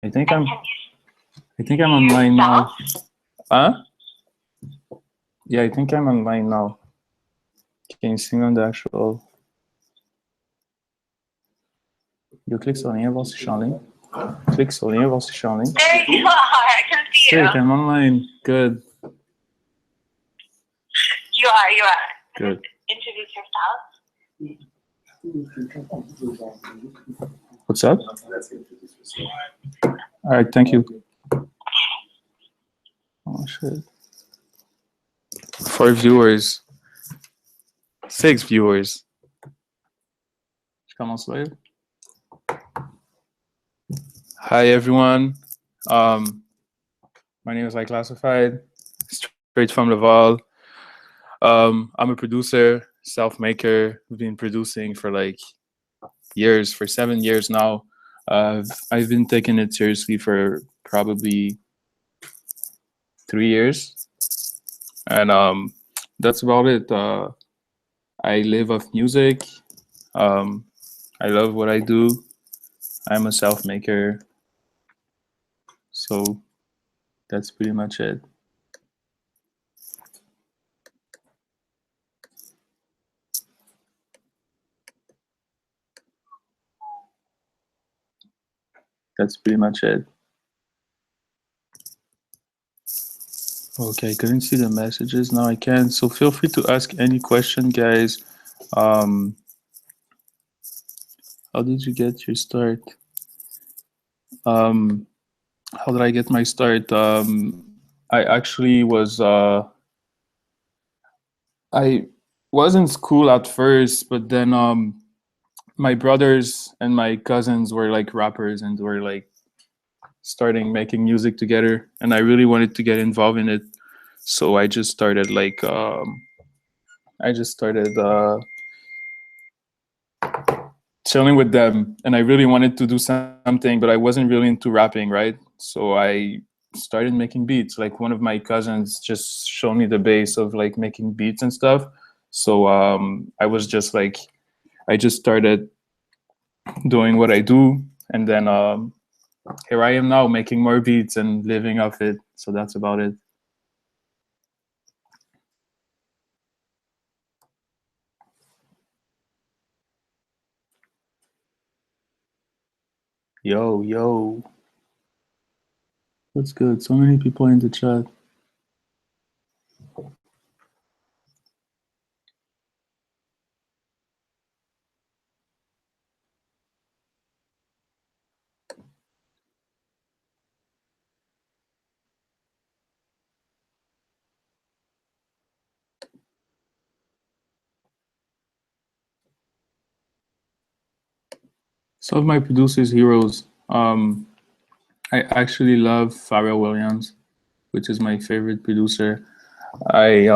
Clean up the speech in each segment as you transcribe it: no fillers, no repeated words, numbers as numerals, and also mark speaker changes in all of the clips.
Speaker 1: I think I'm
Speaker 2: see
Speaker 1: online now.
Speaker 2: yourself?
Speaker 1: Huh? Yeah, I think I'm online now. Can you see me on the actual? Eu clique sur le lien, voir si je suis en ligne. Clique sur le lien, voir si je suis en ligne.
Speaker 2: There you are. I can see you.
Speaker 1: Sick, I'm online. Good.
Speaker 2: You are. You are.
Speaker 1: Good.
Speaker 2: Introduce yourself.
Speaker 1: What's up? All right, thank you. Oh shit. 4 viewers. 6 viewers. Je commence live. Hi everyone. My name is Klassified, straight from Laval. I'm a producer, self-maker. We've been producing for like years, for 7 years now. I've been taking it seriously for probably 3 years, and that's about it. I live off music. I love what I do. I'm a self-maker, so that's pretty much it. That's pretty much it. Okay, I couldn't see the messages. Now I can. So feel free to ask any question, guys. How did you get your start? How did I get my start? I actually was I was in school at first, but then my brothers and my cousins were like rappers and were like starting making music together, and I really wanted to get involved in it. So I just started like chilling with them, and I really wanted to do something, but I wasn't really into rapping, right? So I started making beats. Like one of my cousins just showed me the base of like making beats and stuff. So I was just like, I just started doing what I do, and then here I am now making more beats and living off it. So that's about it. Yo, yo. What's good? So many people in the chat. Some of my producers' heroes. I actually love Pharrell Williams, which is my favorite producer. I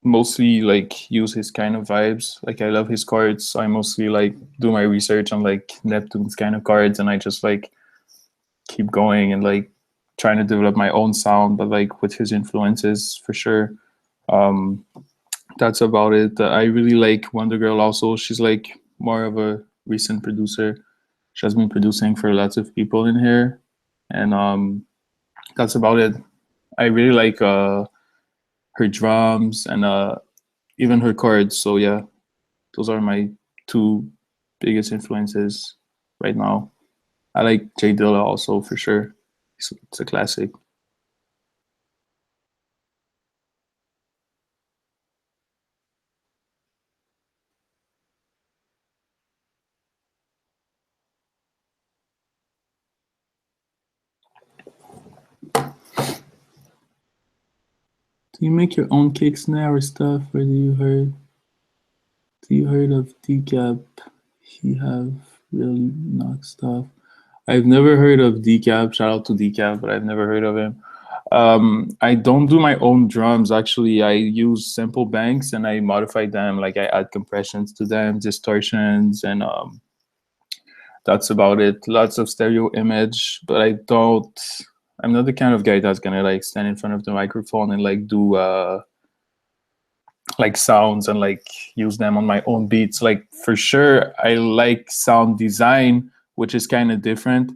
Speaker 1: mostly like use his kind of vibes. Like I love his chords. So I mostly like do my research on like Neptune's kind of chords, and I just like keep going and like trying to develop my own sound, but like with his influences for sure. That's about it. I really like Wonder Girl also. She's like more of a recent producer. She has been producing for lots of people in here, and that's about it. I really like her drums and even her chords. So yeah, those are my 2 biggest influences right now. I like Jay Dilla also for sure. It's a classic. Do you make your own kick snare or stuff, or do you heard of Decap? He have really knock stuff. I've never heard of Decap. Shout out to Decap, but I've never heard of him. I don't do my own drums. Actually, I use sample banks and I modify them. Like I add compressions to them, distortions, and that's about it. Lots of stereo image, but I'm not the kind of guy that's gonna like stand in front of the microphone and like do like sounds and like use them on my own beats. Like for sure, I like sound design, which is kind of different.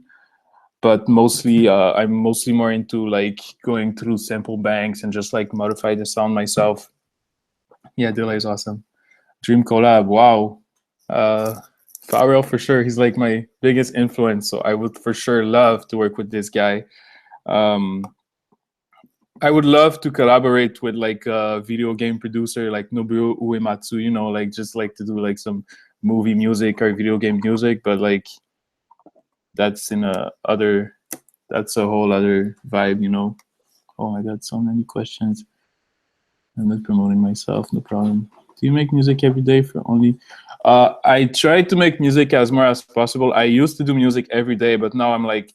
Speaker 1: but mostly I'm mostly more into like going through sample banks and just like modify the sound myself. Yeah, Delay is awesome. Dream collab, wow. Uh, Pharrell for sure. He's like my biggest influence, so I would for sure love to work with this guy. Um, I would love to collaborate with like a video game producer like Nobuo Uematsu, you know, like just like to do like some movie music or video game music, but like that's in a other that's a whole other vibe, you know. Oh my god, so many questions. I'm not promoting myself, no problem. Do you make music every day for only I try to make music as more as possible. I used to do music every day, but now I'm like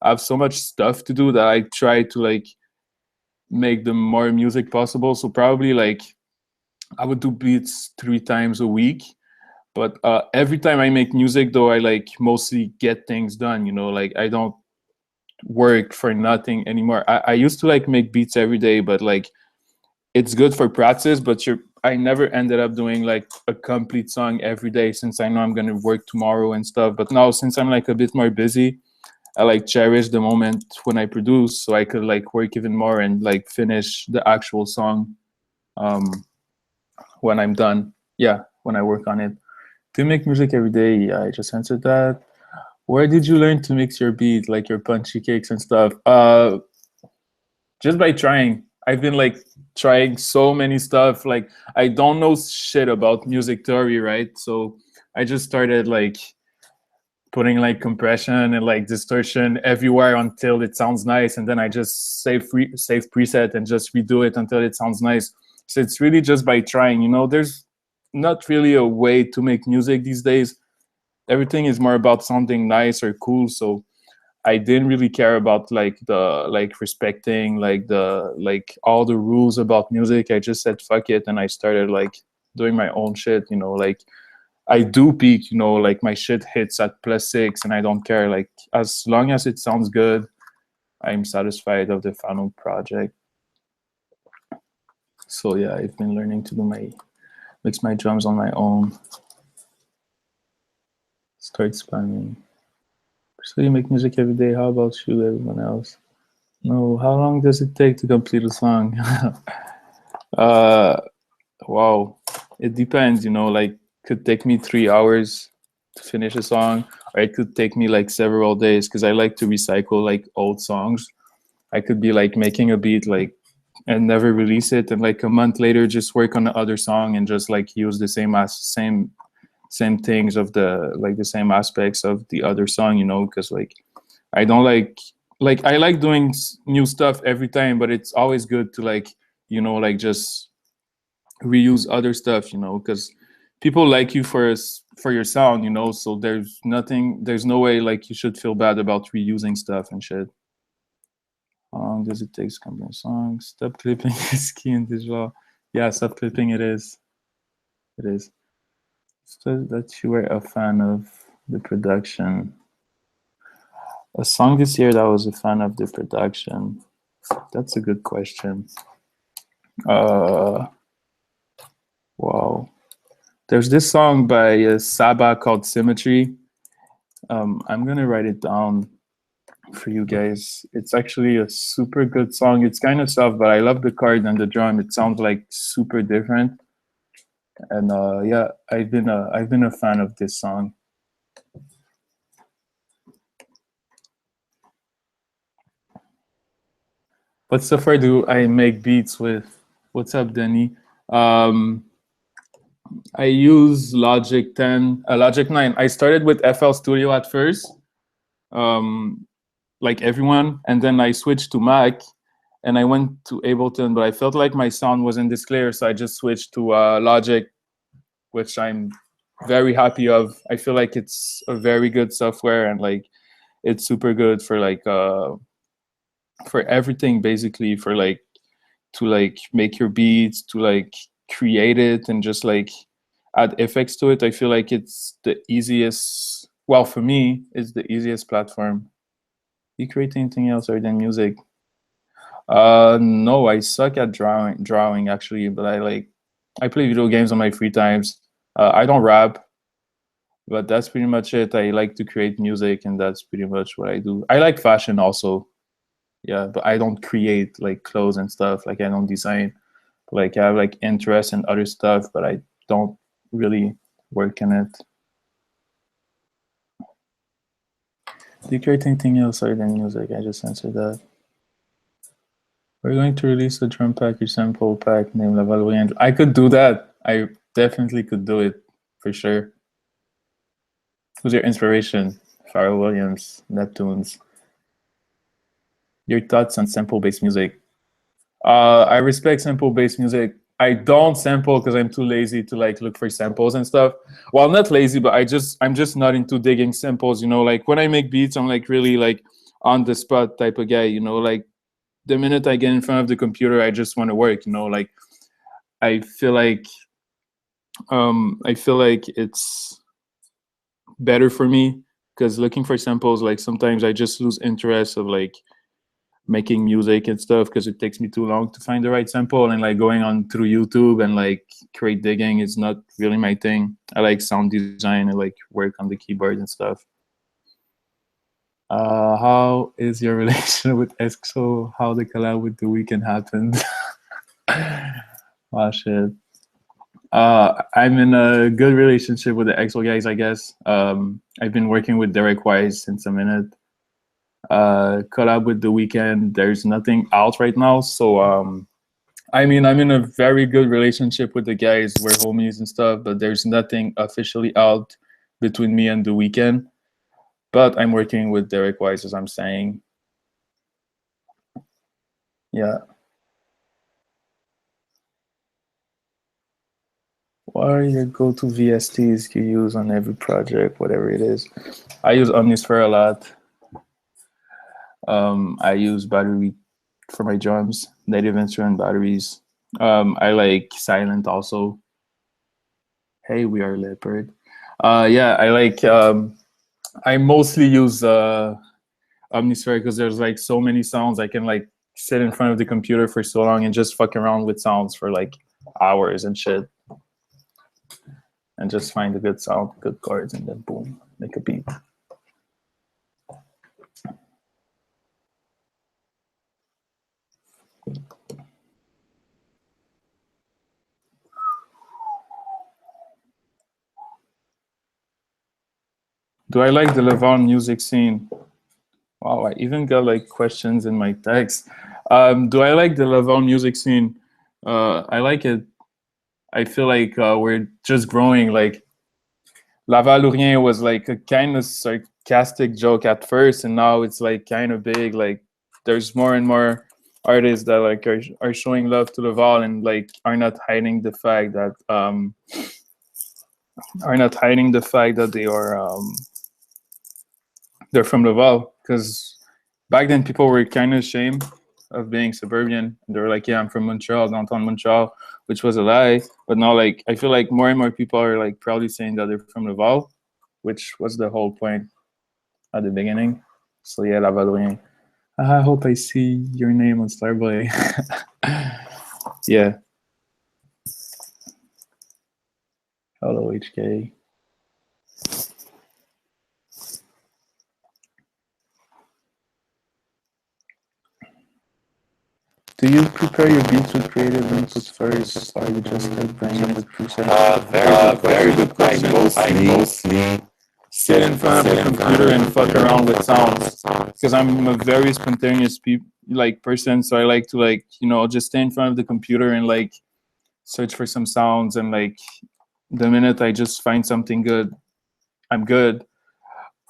Speaker 1: I have so much stuff to do that I try to like make the more music possible. So probably like I would do beats 3 times a week. But every time I make music, though, I like mostly get things done. You know, like I don't work for nothing anymore. I used to like make beats every day, but like it's good for practice. But I never ended up doing like a complete song every day since I know I'm gonna work tomorrow and stuff. But now since I'm like a bit more busy, I like cherish the moment when I produce, so I could like work even more and like finish the actual song um, when I'm done. Yeah, when I work on it. Do you make music every day? Yeah, I just answered that. Where did you learn to mix your beat, like your punchy cakes and stuff? Just by trying. I've been like trying so many stuff. Like I don't know shit about music theory, right? So I just started like putting like compression and like distortion everywhere until it sounds nice, and then I just save preset and just redo it until it sounds nice. So it's really just by trying. You know, there's not really a way to make music these days. Everything is more about sounding nice or cool. So I didn't really care about like the like respecting like the like all the rules about music. I just said fuck it and I started like doing my own shit, you know, like I do peak, you know, like my shit hits at +6 and I don't care. Like as long as it sounds good, I'm satisfied of the final project. So yeah, I've been learning to do mix my drums on my own. Start spamming. So you make music every day. How about you, everyone else? No, how long does it take to complete a song? uh, wow, it depends. You know, like could take me 3 hours to finish a song, or it could take me like several days because I like to recycle like old songs. I could be like making a beat like and never release it, and like a month later just work on the other song and just like use the same things of the like the same aspects of the other song, you know, because like I don't like I like doing new stuff every time, but it's always good to like, you know, like just reuse other stuff, you know, because people like you for your sound, you know, so there's no way like you should feel bad about reusing stuff and shit. How long does it take to complete a song? Stop clipping is key in this law. Yeah, stop clipping it is. It is. So that you were a fan of the production. A song this year that was a fan of the production. That's a good question. Uh, wow. There's this song by Saba called Symmetry. I'm gonna write it down for you guys. It's actually a super good song. It's kind of soft, but I love the chord and the drum. It sounds like super different. And yeah, I've been a fan of this song. What software do I make beats with? What's up, Denny? I use Logic 10, Logic 9. I started with FL Studio at first, like everyone, and then I switched to Mac, and I went to Ableton, but I felt like my sound wasn't this clear, so I just switched to Logic, which I'm very happy of. I feel like it's a very good software, and like it's super good for like for everything, basically, for like to like make your beats, to like create it, and just like add effects to it. I feel like it's the easiest. Well, for me, it's the easiest platform. You create anything else other than music? No, I suck at drawing actually, but I play video games on my free times. I don't rap. But that's pretty much it. I like to create music, and that's pretty much what I do. I like fashion also. Yeah, but I don't create like clothes and stuff. Like I don't design. Like I have like interest in other stuff, but I don't really work in it. Do you create anything else other than music? I just answered that. We're going to release a drum pack or sample pack named La Valorient. I could do that. I definitely could do it for sure. Who's your inspiration? Pharrell Williams, Neptunes. Your thoughts on sample-based music? I respect sample-based music. I don't sample because I'm too lazy to like look for samples and stuff. Well, not lazy, but I'm just not into digging samples. You know, like when I make beats, I'm like really like on the spot type of guy. You know, like the minute I get in front of the computer, I just want to work. You know, like I feel like it's better for me because looking for samples, like sometimes I just lose interest of like making music and stuff because it takes me too long to find the right sample, and like going on through YouTube and like create digging is not really my thing. I like sound design and like work on the keyboard and stuff. How is your relation with EXO? How the collab with The Weeknd happened? Oh shit. I'm in a good relationship with the EXO guys, I guess. I've been working with Derek Wise since a minute. Collab with The Weeknd. There's nothing out right now, so I mean, I'm in a very good relationship with the guys. We're homies and stuff, but there's nothing officially out between me and The Weeknd. But I'm working with Derek Wise, as I'm saying. Yeah. What are your go-to VSTs you use on every project, whatever it is? I use Omnisphere a lot. I use battery for my drums, native instrument batteries. I like Silent also. Hey, we are Leopard. Yeah, I like. I mostly use Omnisphere because there's like so many sounds. I can like sit in front of the computer for so long and just fuck around with sounds for like hours and shit, and just find a good sound, good chords, and then boom, make a beat. Do I like the Laval music scene? Wow, I even got like questions in my text. Do I like the Laval music scene? I like it. I feel like we're just growing. Like Laval was like a kind of sarcastic joke at first, and now it's like kind of big. Like there's more and more artists that like are showing love to Laval and like are not hiding the fact that they are they're from Laval, because back then people were kind of ashamed of being suburban. They were like, "Yeah, I'm from Montreal, downtown Montreal," which was a lie. But now, like, I feel like more and more people are like proudly saying that they're from Laval, which was the whole point at the beginning. So yeah, Lavalorien. I hope I see your name on Starboy. Yeah. Hello, HK. Do you prepare your beats with creative inputs first, or you just like banging with presets? Very good question. I mostly sit in front of the computer and fuck around with sounds because I'm a very spontaneous person. So I like to like just stay in front of the computer and like search for some sounds, and like the minute I just find something good, I'm good.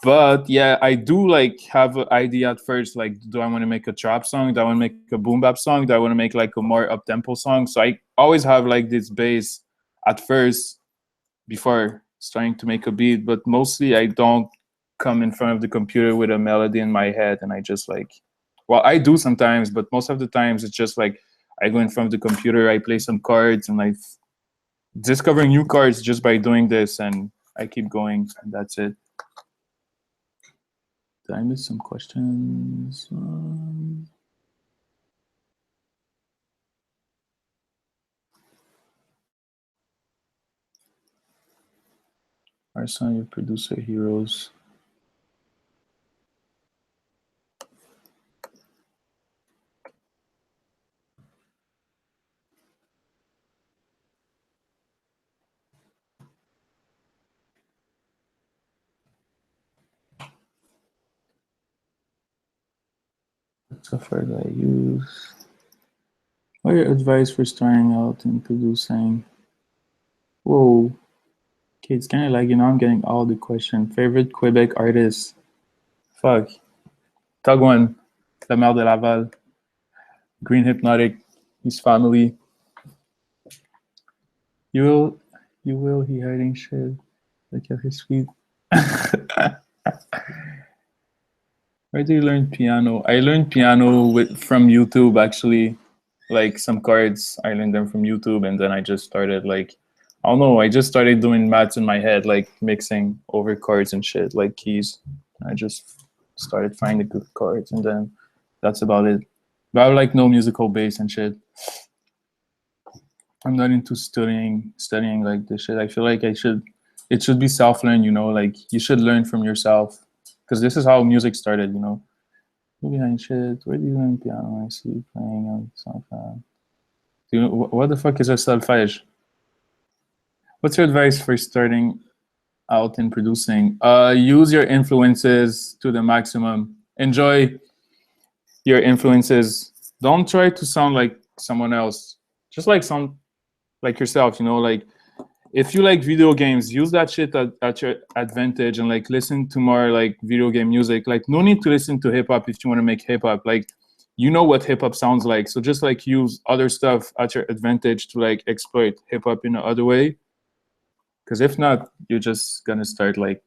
Speaker 1: But yeah, I do like have an idea at first. Like, do I want to make a trap song? Do I want to make a boom bap song? Do I want to make like a more up tempo song? So I always have like this base at first before starting to make a beat. But mostly I don't come in front of the computer with a melody in my head and I just like, well, I do sometimes, but most of the times it's just like I go in front of the computer, I play some cards, and I discover new cards just by doing this, and I keep going, and that's it. Did I miss some questions? are some of your producer heroes? What software do I use? What are your advice for starting out in producing? Whoa. Okay, it's kind of like, I'm getting all the questions. Favorite Quebec artist? Fuck. Tug One, La Mère de Laval, Green Hypnotic, his family. You will, he hiding shit. Look at his feet. Where do you learn piano? I learned piano from YouTube, actually. Like some chords, I learned them from YouTube, and then I just started like, I don't know, I just started doing maths in my head, like mixing over chords and shit, like keys. I just started finding good chords, and then that's about it. But I have like no musical base and shit. I'm not into studying like this shit. I feel like it should be self-learned, like you should learn from yourself. Because this is how music started, Who behind shit? Where do you learn piano? I see you playing on SoundCloud. What the fuck is a solfège? What's your advice for starting out in producing? Use your influences to the maximum. Enjoy your influences. Don't try to sound like someone else. Just like sound like yourself, like if you like video games, use that shit at your advantage and like listen to more like video game music. Like no need to listen to hip hop if you want to make hip hop. Like what hip hop sounds like. So just like use other stuff at your advantage to like exploit hip hop in another way. Because if not, you're just gonna start like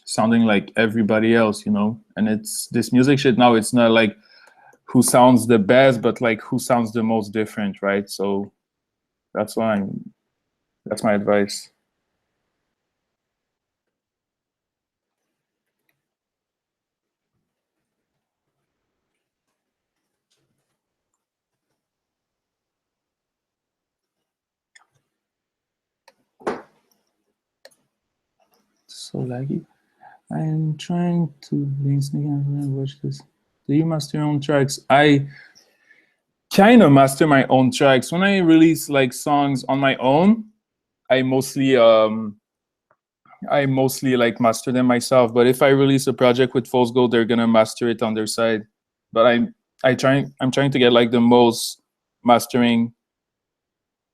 Speaker 1: sounding like everybody else, And it's this music shit now. It's not like who sounds the best, but like who sounds the most different, right? So that's my advice. So laggy. I am trying to watch this. Do you master your own tracks? I kind of master my own tracks. When I release like songs on my own, I mostly like master them myself. But if I release a project with Fool's Gold, they're gonna master it on their side. But I'm trying to get like the most mastering.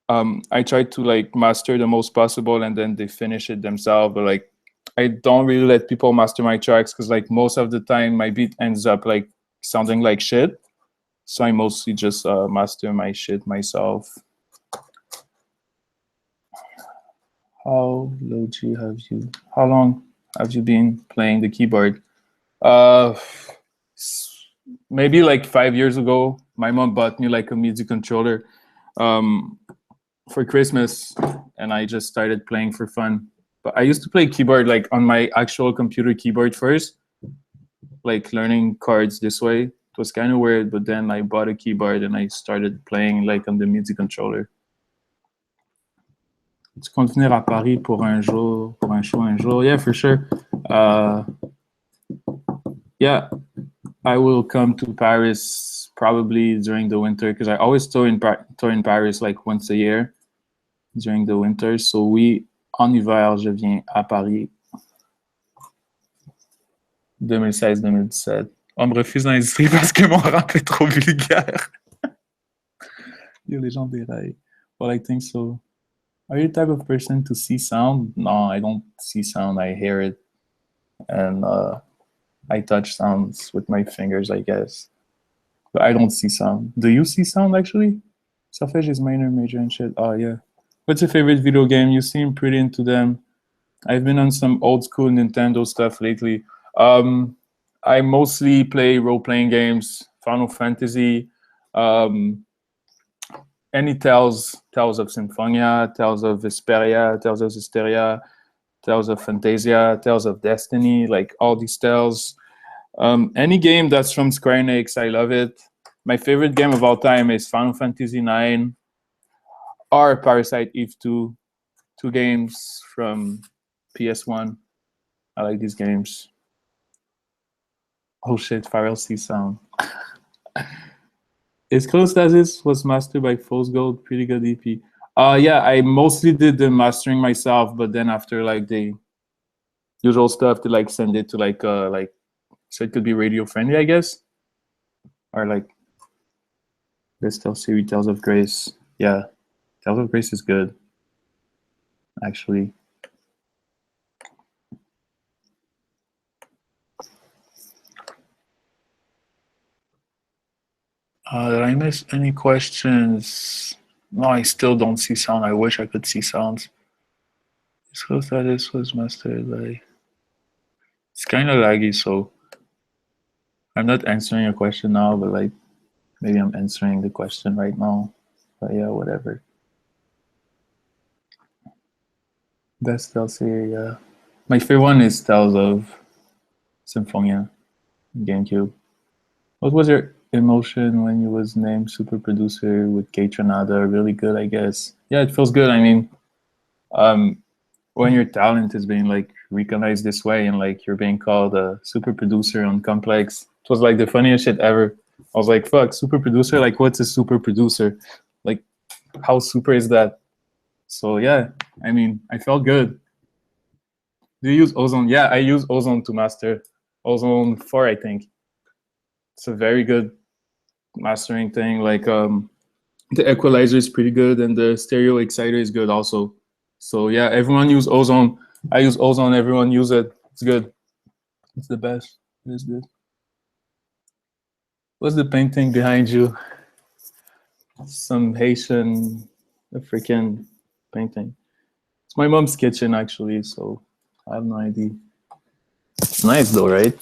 Speaker 1: I try to like master the most possible, and then they finish it themselves. But like, I don't really let people master my tracks because like most of the time my beat ends up like sounding like shit. So I mostly just master my shit myself. How long have you been playing the keyboard? Maybe like 5 years ago, my mom bought me like a MIDI controller for Christmas, and I just started playing for fun. But I used to play keyboard like on my actual computer keyboard first, like learning chords this way. It was kind of weird, but then I bought a keyboard and I started playing like on the MIDI controller. Tu comptes venir à Paris pour un show un jour? Yeah, for sure. Yeah, I will come to Paris probably during the winter because I always tour in Paris like once a year during the winter. So oui, en hiver, je viens à Paris. 2016-2017. On me refuse dans l'industrie parce que mon rap est trop vulgaire. Yo, les gens déraillent. Well, I think so. Are you the type of person to see sound? No, I don't see sound. I hear it. And I touch sounds with my fingers, I guess. But I don't see sound. Do you see sound, actually? Solfège is minor, major, and shit. Oh, yeah. What's your favorite video game? You seem pretty into them. I've been on some old school Nintendo stuff lately. I mostly play role-playing games, Final Fantasy, any Tales of Symphonia, Tales of Vesperia, Tales of Hysteria, Tales of Fantasia, Tales of Destiny, like all these tales. Any game that's from Square Enix, I love it. My favorite game of all time is Final Fantasy IX or Parasite Eve 2, two games from PS1. I like these games. Oh shit, Pharrell C sound. Is Close As Is was mastered by Fool's Gold, pretty good EP. Yeah, I mostly did the mastering myself, but then after like the usual stuff to like send it to like so it could be radio friendly, I guess. Or like let's still see Tales of Grace. Yeah. Tales of Grace is good, actually. Did I miss any questions? No, I still don't see sound. I wish I could see sounds. Disclose that this was mastered by. It's kind of laggy, so I'm not answering your question now, but like maybe I'm answering the question right now. But yeah, whatever. Best Tales here, yeah. My favorite one is Tales of Symphonia, GameCube. What was your emotion when you was named super producer with Kate Tronada? Really good, I guess. Yeah, it feels good. I mean, when your talent is being like recognized this way and like you're being called a super producer on Complex, it was like the funniest shit ever. I was like, fuck, super producer? Like, what's a super producer? Like, how super is that? So yeah, I mean, I felt good. Do you use Ozone? Yeah, I use Ozone to master. Ozone 4, I think. It's a very good mastering thing. Like the equalizer is pretty good and the stereo exciter is good also. So yeah, everyone use Ozone. I use Ozone, everyone use it. It's good. It's the best. It's good. What's the painting behind you? Some Haitian African painting. It's my mom's kitchen actually, so I have no idea. It's nice though, right?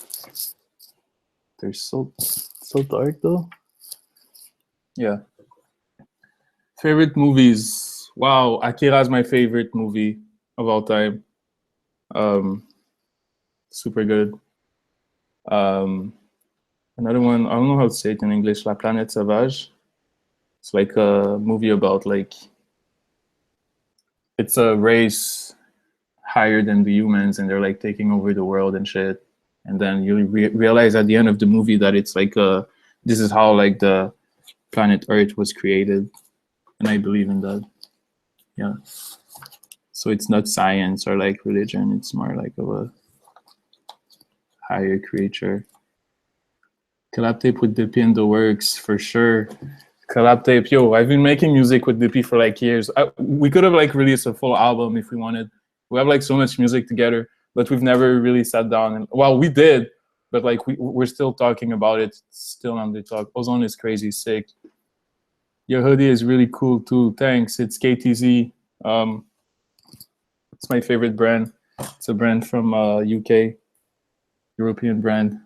Speaker 1: They're so dark though. Yeah. Favorite movies. Wow, Akira's my favorite movie of all time. Um, super good. Um, Another one, I don't know how to say it in English, La Planète Sauvage. It's like a movie about like, it's a race higher than the humans and they're like taking over the world and shit. And then you realize at the end of the movie that it's like, this is how like the planet Earth was created. And I believe in that. Yeah. So it's not science or like religion, it's more like of a higher creature. Collab tape with Dippy in the works for sure. Collab tape, yo, I've been making music with Dippy for like years. We could have like released a full album if we wanted. We have like so much music together, but we've never really sat down and, well, we did, but like we're still talking about it. It's still on the talk. Ozone is crazy sick. Your hoodie is really cool too. Thanks. It's KTZ. It's my favorite brand. It's a brand from UK, European brand.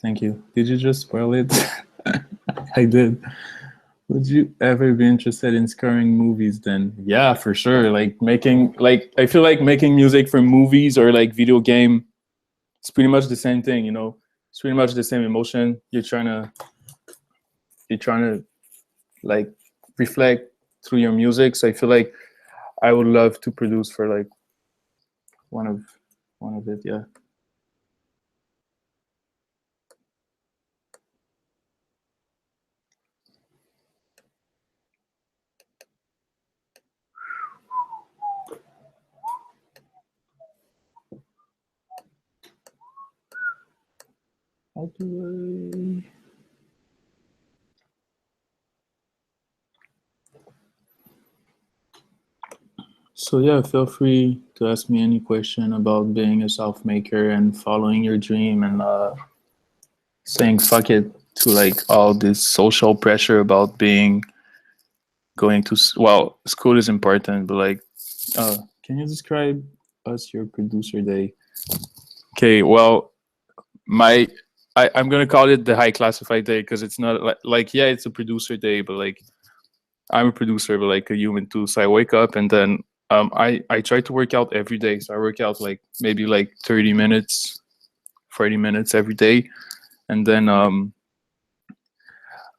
Speaker 1: Thank you. Did you just spoil it? I did. Would you ever be interested in scoring movies then? Yeah, for sure. Like making, like, I feel like making music for movies or like video game, it's pretty much the same thing, you know? It's pretty much the same emotion. You're trying to like reflect through your music. So I feel like I would love to produce for like one of it, yeah. How do I... So yeah, feel free to ask me any question about being a self-maker and following your dream and saying fuck it to like all this social pressure about being going to well, school is important, but like, can you describe us your producer day? Okay, well, my I'm gonna call it the high classified day because it's not like yeah, it's a producer day, but like I'm a producer, but like a human too. So I wake up and then I try to work out every day. So I work out like maybe like 30 minutes, 40 minutes every day, and then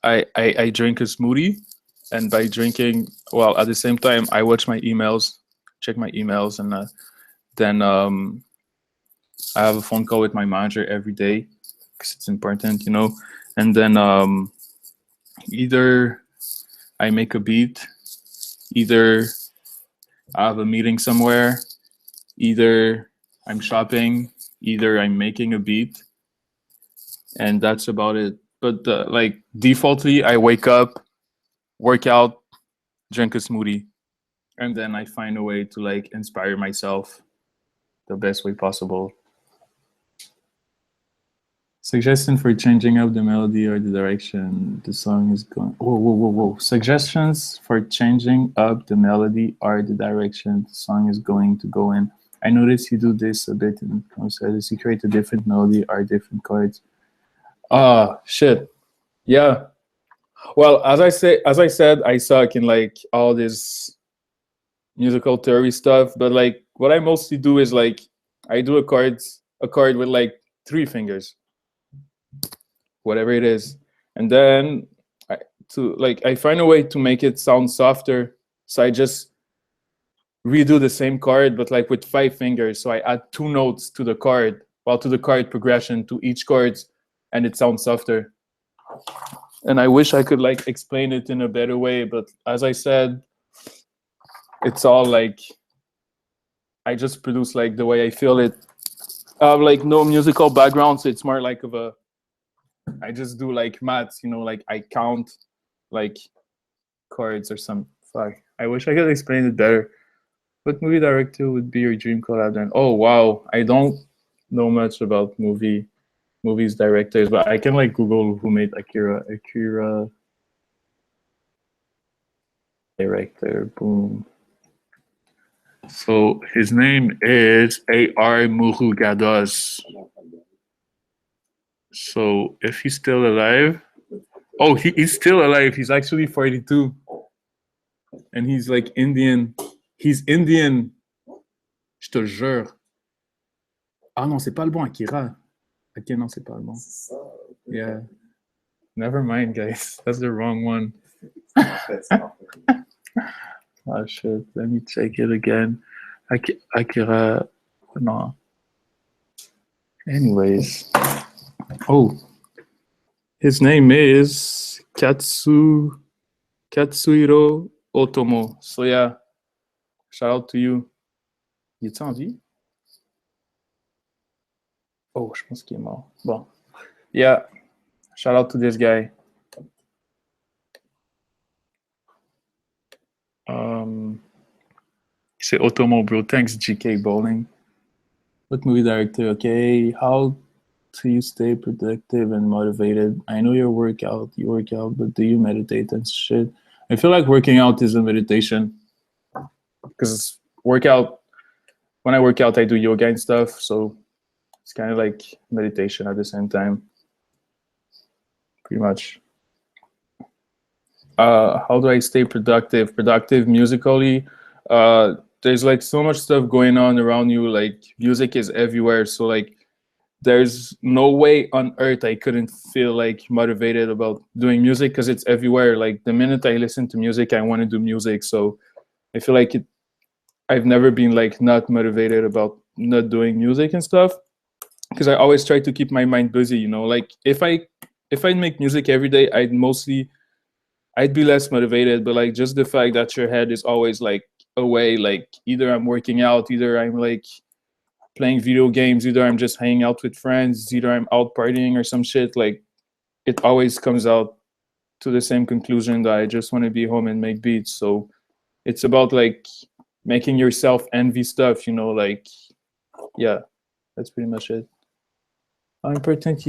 Speaker 1: I drink a smoothie, and by drinking, well, at the same time I watch my emails check my emails, and then I have a phone call with my manager every day because it's important, you know. And then either I make a beat, either I have a meeting somewhere, either I'm shopping, either I'm making a beat, and that's about it. But like defaultly, I wake up, work out, drink a smoothie, and then I find a way to like inspire myself the best way possible. Suggestion for changing up the melody or the direction the song is going. Whoa, whoa, whoa, whoa. Suggestions for changing up the melody or the direction the song is going to go in. I notice you do this a bit in concerts. You create a different melody or different chords. Shit. Yeah. Well, as I said, I suck in like all this musical theory stuff. But like, what I mostly do is like, I do a chord with like 3 fingers, whatever it is, and then I find a way to make it sound softer. So I just redo the same chord, but like with 5 fingers. So I add 2 notes to the chord, well, to the chord progression to each chord, and it sounds softer. And I wish I could like explain it in a better way, but as I said, it's all like I just produce like the way I feel it. I have like no musical background, so it's more like I just do like maths, you know, like I count like chords or some fuck. I wish I could explain it better. What movie director would be your dream collab then? Oh wow, I don't know much about movies directors, but I can like Google who made Akira. Akira director, boom. So his name is A.R. Murugados. So if he's still alive, oh, he's still alive. He's actually 42, and he's like Indian. He's Indian. Je te jure. Ah non, c'est pas le bon Akira. Ok, non, c'est pas le bon. Yeah. Never mind, guys. That's the wrong one. Oh shit. Let me check it again. Akira. No. Anyways. Oh. His name is Katsuhiro Otomo. So yeah. Shout out to you. Il est en vie? Oh, je pense qu'il est mort. Bon. Yeah. Shout out to this guy. C'est Otomo, bro. Thanks, GK Bowling. What movie director? Okay. How do you stay productive and motivated? I know you work out, but do you meditate and shit? I feel like working out is a meditation. Because when I work out, I do yoga and stuff. So it's kind of like meditation at the same time. Pretty much. How do I stay productive? Productive musically? There's like so much stuff going on around you. Like music is everywhere. So like there's no way on earth I couldn't feel like motivated about doing music because it's everywhere. Like the minute I listen to music, I want to do music. So I feel like I've never been like not motivated about not doing music and stuff because I always try to keep my mind busy, you know. Like if I make music every day, I'd be less motivated, but like just the fact that your head is always like away, like either I'm working out, either I'm like playing video games, either I'm just hanging out with friends, either I'm out partying or some shit, like it always comes out to the same conclusion that I just want to be home and make beats. So it's about like making yourself envy stuff, you know, like yeah, that's pretty much it. How important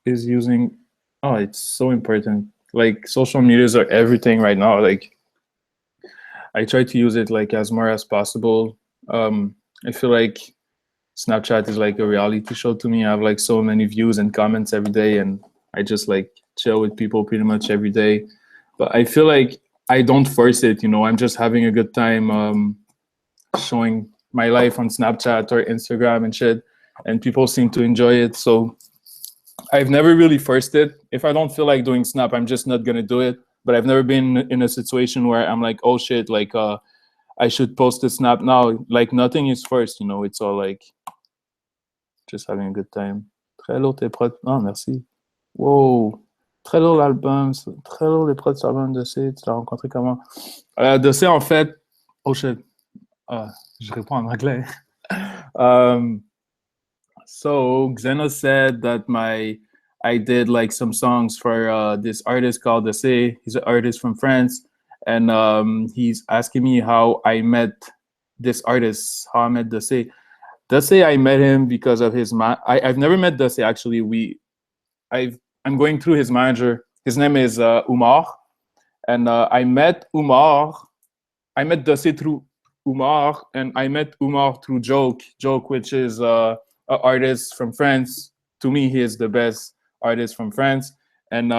Speaker 1: is using it's so important. Like social medias are everything right now. Like I try to use it like as more as possible. I feel like Snapchat is like a reality show to me. I have like so many views and comments every day, and I just like chill with people pretty much every day. But I feel like I don't force it, you know. I'm just having a good time showing my life on Snapchat or Instagram and shit, and people seem to enjoy it. So I've never really forced it. If I don't feel like doing Snap, I'm just not gonna do it. But I've never been in a situation where I'm like, oh shit, like I should post a snap now. Like nothing is first, you know. It's all like just having a good time. Très lourd tes prods. Oh, merci. Wow. Très lourd l'album. Très lourd les prods sur l'album de C. Tu l'as rencontré comment? De C, en fait. Oh shit. Je réponds en anglais. So Xeno said that I did like some songs for this artist called Dessé. He's an artist from France, and he's asking me how I met this artist, how I met Dessé. Dessé, I met him because of his I've never met Dessé actually. I'm going through his manager. His name is Umar, and I met Umar. I met Dessé through Umar, and I met Umar through Joke, which is an artist from France. To me, he is the best artist from France, and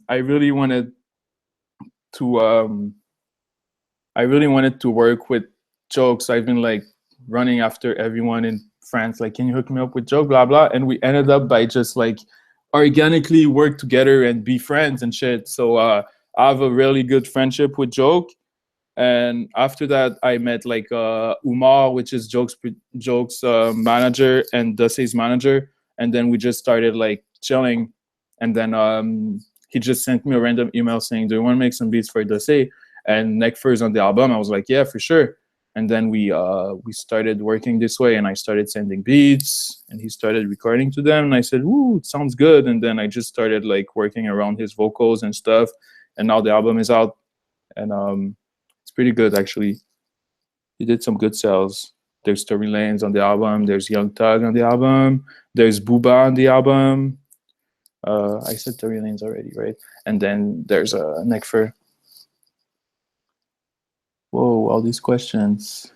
Speaker 1: I really wanted to work with Joke. So I've been like running after everyone in France, like, can you hook me up with Joke, blah blah, and we ended up by just like organically work together and be friends and shit. So I have a really good friendship with Joke. And after that, I met like Umar, which is Joke's manager, and Dussy's manager, and then we just started like chilling. And then he just sent me a random email saying, "Do you want to make some beats for Dussy?" And neck first on the album, I was like, "Yeah, for sure." And then we started working this way, and I started sending beats, and he started recording to them, and I said, "Ooh, it sounds good." And then I just started like working around his vocals and stuff, and now the album is out, and it's pretty good actually. He did some good sales. There's Tory Lanez on the album. There's Young Thug on the album. There's Booba on the album. I said Tory Lanez already, right? And then there's Nekfur. Whoa, all these questions.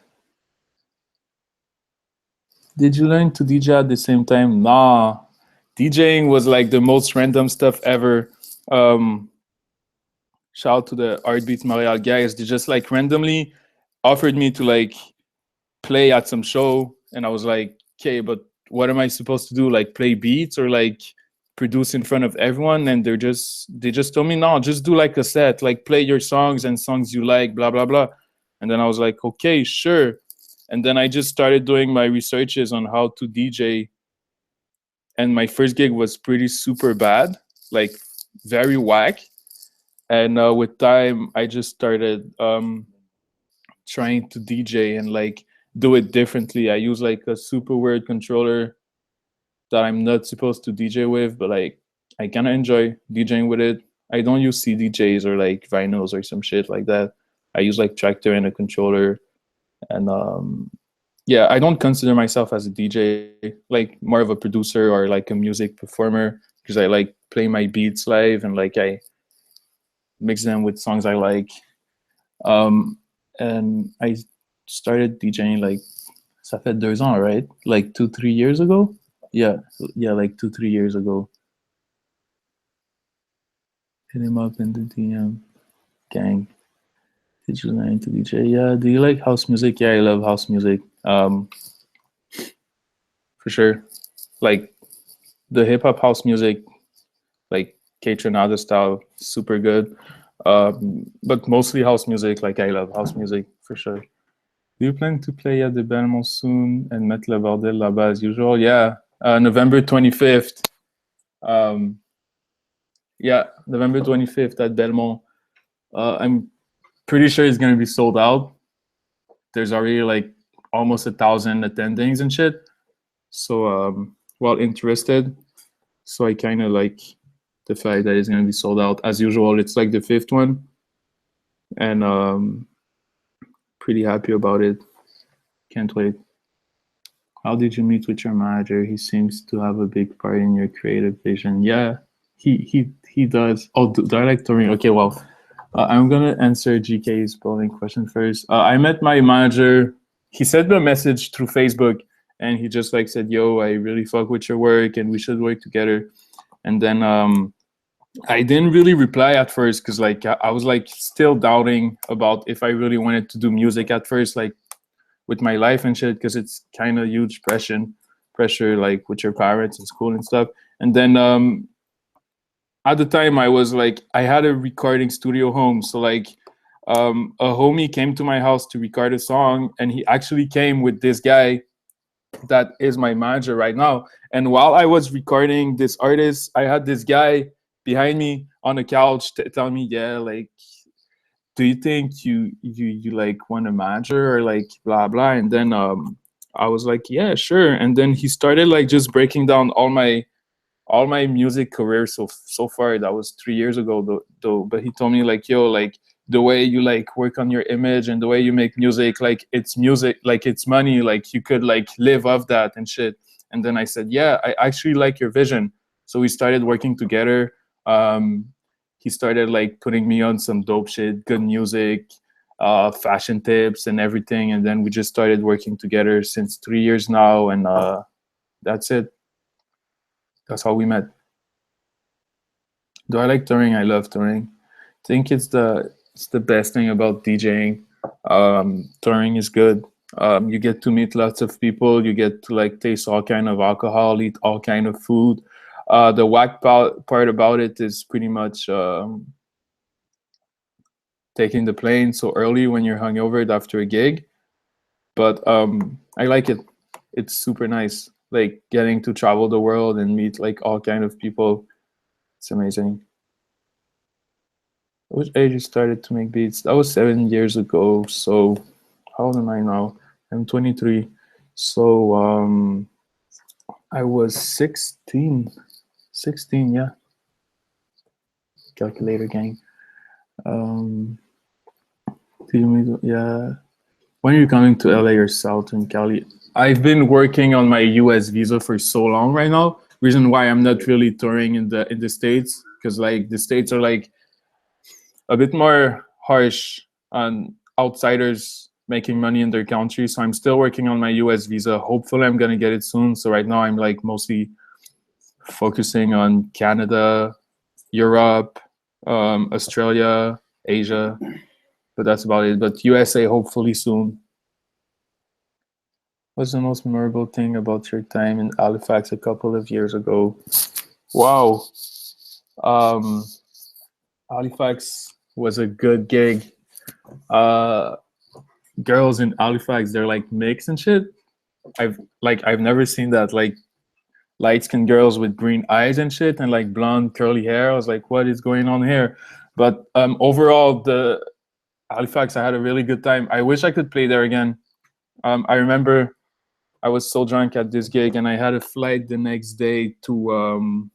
Speaker 1: Did you learn to DJ at the same time? Nah. DJing was like the most random stuff ever. Shout out to the Heartbeat Montreal guys. They just like randomly offered me to like play at some show, and I was like, okay, but what am I supposed to do? Like play beats or like produce in front of everyone? And they just told me, no, just do like a set, like play your songs and songs you like, blah blah blah. And then I was like, okay, sure. And then I just started doing my researches on how to DJ. And my first gig was pretty super bad, like very whack. And with time, I just started trying to DJ and like do it differently. I use like a super weird controller that I'm not supposed to DJ with, but like I kind of enjoy DJing with it. I don't use CDJs or like vinyls or some shit like that. I use like Tractor and a controller. And yeah, I don't consider myself as a DJ, like more of a producer or like a music performer, because I like play my beats live and like I mix them with songs I like. And I started DJing like, ça fait 2 ans, right? Like 2-3 years ago? Yeah, like 2-3 years ago. Hit him up in the DM. Gang. Did you learn to DJ? Yeah, do you like house music? Yeah, I love house music. For sure. Like the hip-hop house music, like K-Tronada style, super good. But mostly house music, like I love house music, for sure. Do you plan to play at the Belmont soon and mettre le bordel là-bas as usual? Yeah, November 25th. Yeah, November 25th at Belmont. I'm pretty sure it's going to be sold out. There's already like almost 1,000 attendings and shit. So, well, interested. So I kind of like the fact that it's going to be sold out. As usual, it's like the 5th one. And pretty happy about it. Can't wait. How did you meet with your manager? He seems to have a big part in your creative vision. Yeah, he does. Oh, do I like touring? Okay, well, I'm gonna answer GK's polling question first. I met my manager. He sent me a message through Facebook, and he just like said, "Yo, I really fuck with your work, and we should work together." And then I didn't really reply at first because like I was like still doubting about if I really wanted to do music at first, like with my life and shit, because it's kind of huge pressure like with your parents and school and stuff. And then at the time I was like, I had a recording studio home, so like a homie came to my house to record a song, and he actually came with this guy that is my manager right now. And while I was recording this artist, I had this guy behind me on the couch telling me, yeah, like, do you think you like want a manager or like blah blah? And then I was like, yeah, sure. And then he started like just breaking down all my music career so far. That was 3 years ago though. But he told me like, yo, like the way you like work on your image and the way you make music, like it's music, like it's money, like you could like live off that and shit. And then I said, yeah, I actually like your vision. So we started working together. He started like putting me on some dope shit, good music, fashion tips and everything. And then we just started working together since 3 years now. And that's it. That's how we met. Do I like touring? I love touring. I think it's the best thing about DJing. Touring is good. You get to meet lots of people. You get to like taste all kind of alcohol, eat all kind of food. The whack part about it is pretty much taking the plane so early when you're hungover after a gig. But I like it. It's super nice. Like getting to travel the world and meet like all kind of people. It's amazing. Which age you started to make beats? That was 7 years ago. So how old am I now? I'm 23. So I was 16. 16, yeah. Calculator gang. Yeah. When are you coming to LA or Southern Cali? I've been working on my US visa for so long right now. Reason why I'm not really touring in the States, because like the States are like a bit more harsh on outsiders making money in their country. So I'm still working on my US visa. Hopefully I'm gonna get it soon. So right now I'm like mostly focusing on Canada, Europe, Australia, Asia, but that's about it. But USA hopefully soon. What's the most memorable thing about your time in Halifax a couple of years ago? Wow. Um, Halifax was a good gig. Girls in Halifax, they're like mixed and shit. I've never seen that. Like light skinned girls with green eyes and shit and like blonde curly hair. I was like, what is going on here? But overall, the Halifax, I had a really good time. I wish I could play there again. I remember I was so drunk at this gig and I had a flight the next day to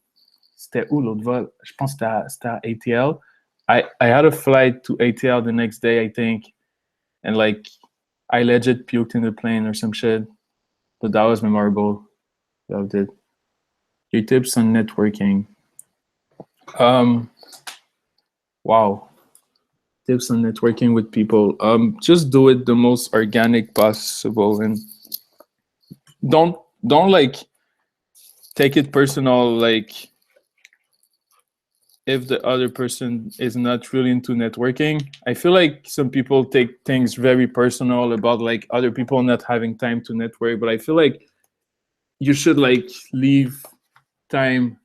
Speaker 1: c'était où l'autre vol? Je pense que c'était à ATL. I had a flight to ATL the next day, I think, and like I legit puked in the plane or some shit. But that was memorable. Loved it. Your tips on networking. Wow. Tips on networking with people. Just do it the most organic possible and don't like take it personal, like if the other person is not really into networking. I feel like some people take things very personal about like other people not having time to network, but I feel like you should like leave time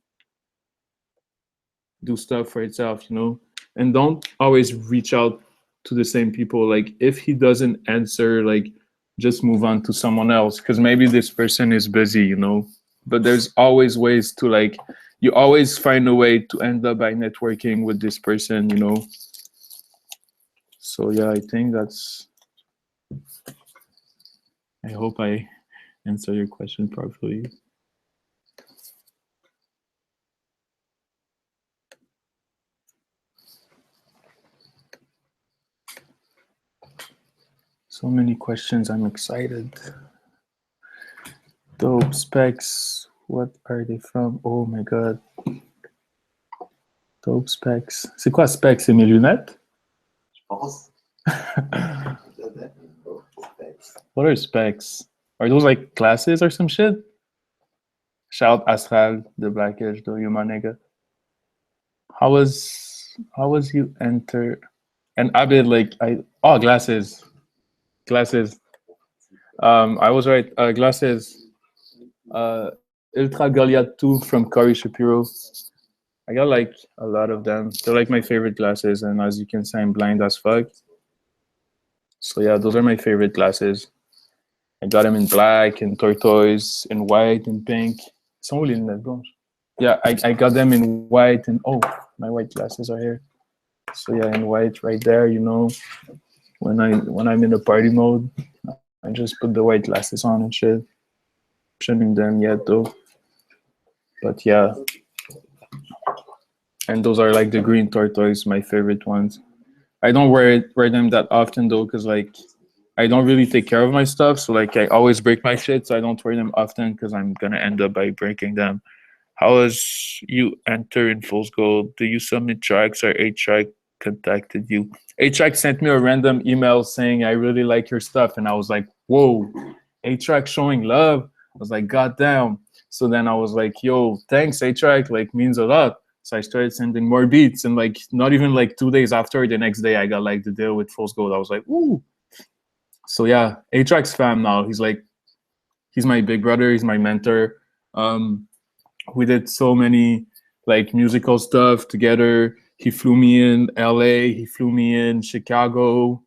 Speaker 1: do stuff for itself, you know, and don't always reach out to the same people. Like if he doesn't answer, like just move on to someone else because maybe this person is busy, you know. But there's always ways to like you always find a way to end up by networking with this person, you know. So yeah, I think that's I hope I answer your question properly. So many questions, I'm excited. Dope specs, what are they from? Oh my god. Dope specs. C'est quoi specs? C'est mes lunettes?
Speaker 3: Je pense.
Speaker 1: What are specs? Are those like classes or some shit? Shout Astral, the Black Edge, though, you my nigga. How was you enter? And Abid, like glasses. I was right. Glasses. Ultra Goliath 2 from Corey Shapiro. I got like a lot of them. They're like my favorite glasses, and as you can see, I'm blind as fuck. So yeah, those are my favorite glasses. I got them in black, in turquoise, in white, in pink. Ils sont où les lunettes blanches? Yeah, I got them in white and oh, my white glasses are here. So yeah, in white right there, you know, when I'm in a party mode, I just put the white glasses on and shit. Shouldn't them yet though. But yeah. And those are like the green tortoise, my favorite ones. I don't wear them that often though, because like I don't really take care of my stuff. So like I always break my shit, so I don't wear them often because I'm gonna end up by breaking them. How was you enter in Fool's Gold? Do you submit tracks or A-Track contacted you? A-Track sent me a random email saying I really like your stuff, and I was like, whoa, A-Track showing love. I was like, God damn. So then I was like, yo, thanks, A-Track, like means a lot. So I started sending more beats, and like not even like 2 days after, the next day I got like the deal with Fool's Gold. I was like, ooh. So yeah, A-Track's fam now. He's my big brother. He's my mentor. We did so many like musical stuff together. He flew me in LA. He flew me in Chicago,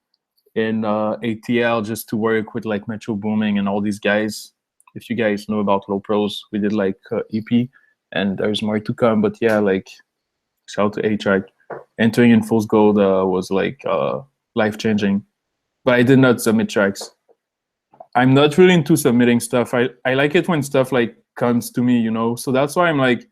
Speaker 1: in ATL just to work with like Metro Booming and all these guys. If you guys know about Low Pros, we did like EP, and there's more to come. But yeah, like shout out to A-Track. Entering in Fool's Gold was like life changing. But I did not submit tracks. I'm not really into submitting stuff. I like it when stuff like comes to me, you know. So that's why I'm like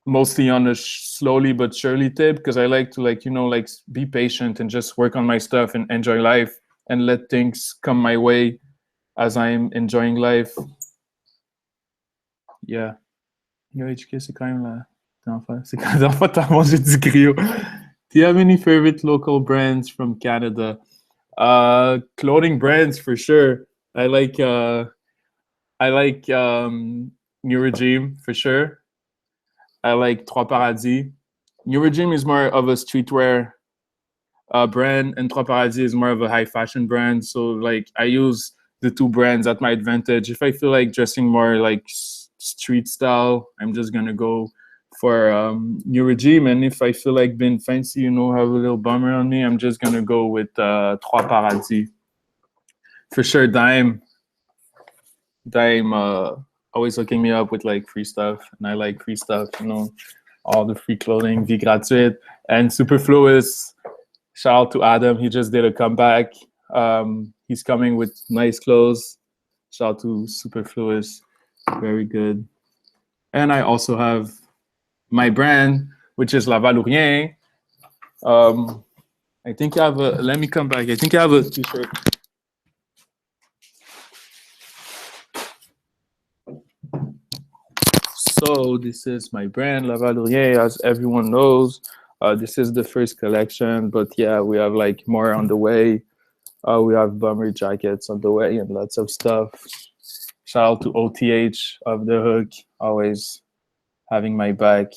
Speaker 1: mostly on a slowly but surely tip, because I like to like, you know, like be patient and just work on my stuff and enjoy life and let things come my way as I'm enjoying life. Yeah. Yo, HK, c'est quand même là. C'est quand même fois t'as mangé du griot. Do you have any favorite local brands from Canada? Clothing brands for sure. I like New Regime for sure. I like Trois Paradis. New Regime is more of a streetwear brand, and Trois Paradis is more of a high fashion brand. So like I use the two brands at my advantage. If I feel like dressing more like street style, I'm just gonna go for New Regime. And if I feel like being fancy, you know, have a little bummer on me, I'm just gonna go with Trois Paradis. For sure, Dime always hooking me up with like free stuff, and I like free stuff, you know, all the free clothing, Vie Gratuite, and Superfluous. Shout out to Adam, he just did a comeback. He's coming with nice clothes. Shout out to Superfluous, very good. And I also have my brand, which is La Valourien. I think I have a. Let me come back. I think I have a t-shirt. So this is my brand, La Valourien, as everyone knows. This is the first collection, but yeah, we have like more on the way. We have bomber jackets on the way and lots of stuff. Shout out to OTH of the Hook, always having my back.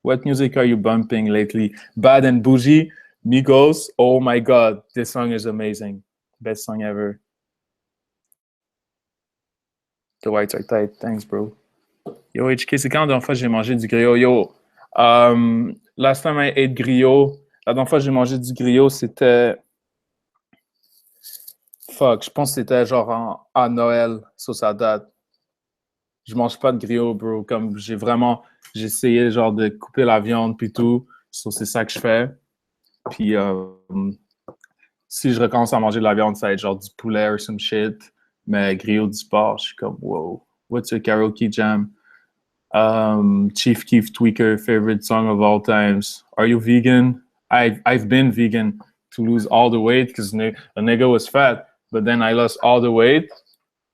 Speaker 1: What music are you bumping lately? Bad and Bougie, Migos. Oh my God, this song is amazing. Best song ever. The whites are tight. Thanks, bro. Yo, HK, c'est quand la dernière fois que j'ai mangé du griot? Yo, last time I ate griot, la dernière fois que j'ai mangé du griot, c'était... Fuck, je pense que c'était genre à Noël, sur sa date. Je mange pas de griot, bro. Comme j'ai essayé genre de couper la viande puis tout. So, c'est ça que je fais. Puis si je recommence à manger de la viande, ça va être genre du poulet or some shit. Mais griot du porc, je suis comme, wow. What's your karaoke jam? Chief Keef Tweaker, favorite song of all times. Are you vegan? I've been vegan to lose all the weight because a nigga was fat, but then I lost all the weight.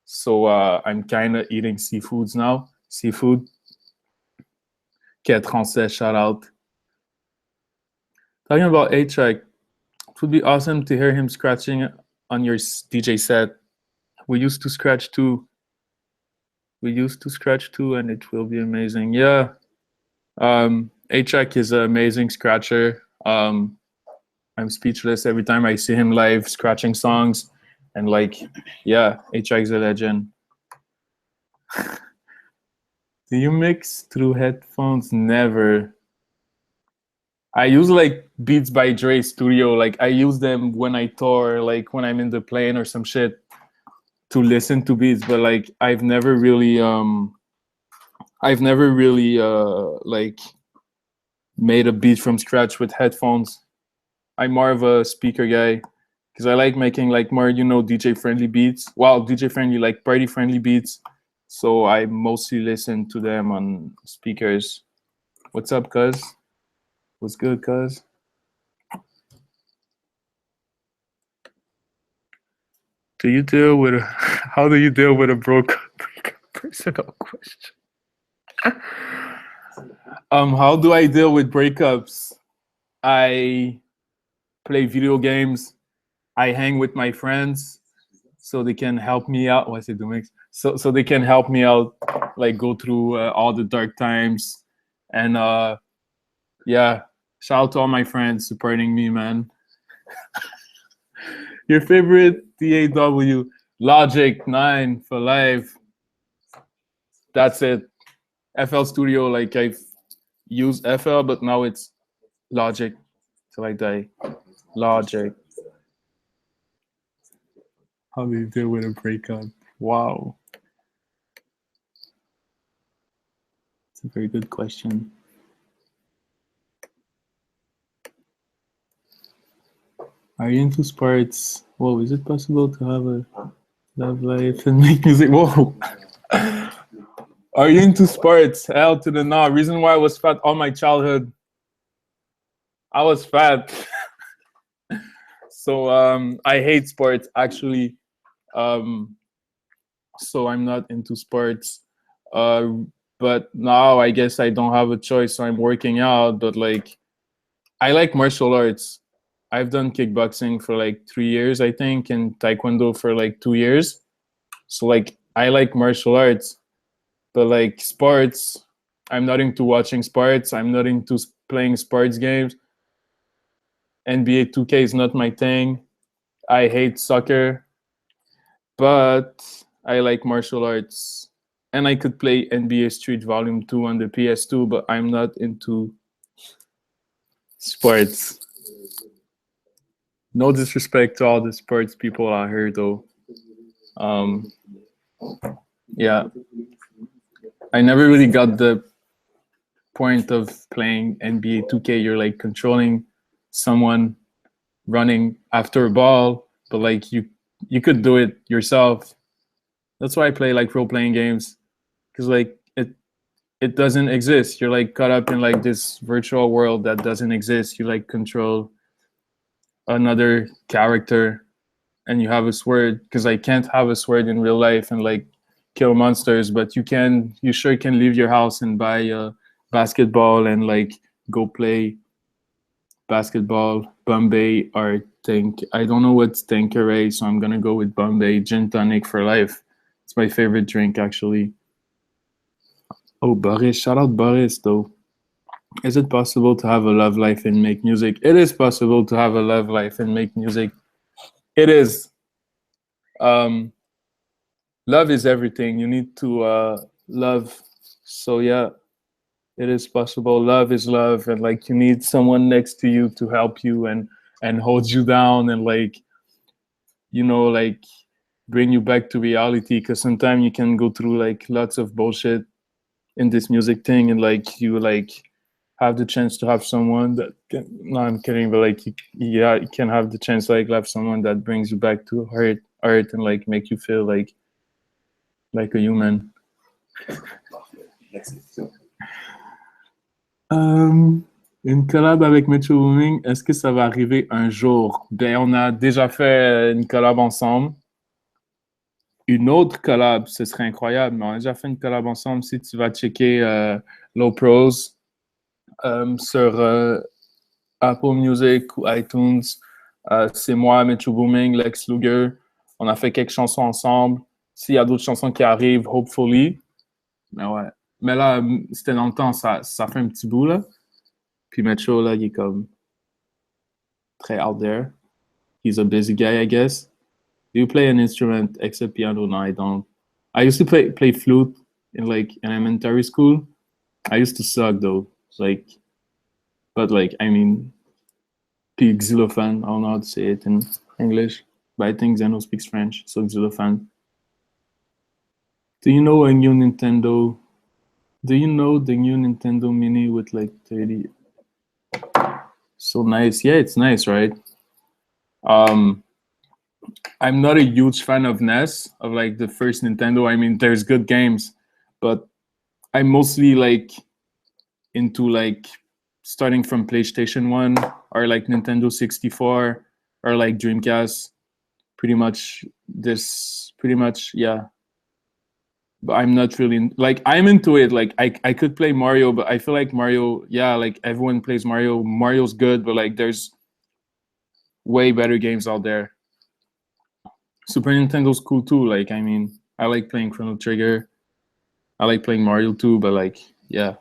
Speaker 1: So I'm kind of eating seafoods now. Seafood. Quai Français, shout out. Talking about A-Track, it would be awesome to hear him scratching on your DJ set. We used to scratch too. And it will be amazing. Yeah. A-Track is an amazing scratcher. I'm speechless every time I see him live scratching songs. And like, yeah, A-Track's a legend. Do you mix through headphones? Never. I use like Beats by Dre Studio. Like I use them when I tour, like when I'm in the plane or some shit to listen to beats. But like I've never really like made a beat from scratch with headphones. I'm more of a speaker guy because I like making like more DJ friendly beats. Well, DJ friendly like party friendly beats. So I mostly listen to them on speakers. What's up, cuz? What's good, cuz? Do you deal with how do you deal with a broke personal question? How do I deal with breakups? I play video games. I hang with my friends so they can help me out. What's it doing? So they can help me out, like go through all the dark times. And yeah, shout out to all my friends supporting me, man. Your favorite DAW? Logic 9 for life. That's it. FL Studio, like I've used FL, but now it's Logic. So like that. Logic. How do you deal with a breakup? Wow. It's a very good question. Are you into sports? Whoa, is it possible to have a love life and make music? Whoa. Are you into sports? Hell to the no. Reason why I was fat all my childhood. I was fat. So I hate sports actually. So I'm not into sports. But now I guess I don't have a choice. So I'm working out, but like I like martial arts. I've done kickboxing for like 3 years, I think, and taekwondo for like 2 years. So like I like martial arts, but like sports, I'm not into watching sports. I'm not into playing sports games. NBA 2K is not my thing. I hate soccer, but I like martial arts. And I could play NBA Street Volume 2 on the PS2, but I'm not into sports. No disrespect to all the sports people out here, though. Yeah, I never really got the point of playing NBA 2K. You're like controlling someone running after a ball, but like you could do it yourself. That's why I play like role playing games, because like it doesn't exist. You're like caught up in like this virtual world that doesn't exist. You like control another character and you have a sword, because I can't have a sword in real life and like kill monsters, but you sure can leave your house and buy a basketball and like go play basketball. Bombay or Tank. I don't know what's Tanqueray, so I'm gonna go with Bombay. Gin tonic for life. It's my favorite drink actually. Oh, Boris, shout out Boris though. Is it possible to have a love life and make music? It is possible to have a love life and make music. It is. Um, love is everything. You need to love. So yeah, it is possible. Love is love, and like you need someone next to you to help you and hold you down and like like bring you back to reality. Because sometimes you can go through like lots of bullshit in this music thing, and like you like have the chance to have someone that can, no, I'm kidding, but like you can have the chance to like have someone that brings you back to earth and like make you feel like a human. Une collab avec Metro Booming, est-ce que ça va arriver un jour? Ben, on a déjà fait une collab ensemble. Une autre collab, ce serait incroyable, mais on a déjà fait une collab ensemble. Si tu vas checker Low Pros sur Apple Music ou iTunes, c'est moi, Metro Booming, Lex Luger. On a fait quelques chansons ensemble. S'il y a d'autres chansons qui arrivent, hopefully. Mais ouais. Mais là, c'était dans le temps, ça fait un petit bout, là. Puis Metro, là, il est comme très out there. He's a busy guy, I guess. Do you play an instrument except piano? No, I don't. I used to play flute in like elementary school. I used to suck though. Like But like, I mean, puis xylophone. I don't know how to say it in English, but I think Zeno speaks French, so xylophone. Do you know a new Nintendo? Do you know the new Nintendo Mini with like 30? So nice. Yeah, it's nice, right? Um, I'm not a huge fan of NES, of like the first Nintendo. I mean, there's good games, but I'm mostly like into like starting from PlayStation 1 or like Nintendo 64 or like Dreamcast. Pretty much, yeah. But I'm not really like, I'm into it. Like I could play Mario, but I feel like Mario, yeah, like everyone plays Mario. Mario's good, but like there's way better games out there. Super Nintendo's cool too. Like, I mean, I like playing Chrono Trigger. I like playing Mario too, but like, yeah,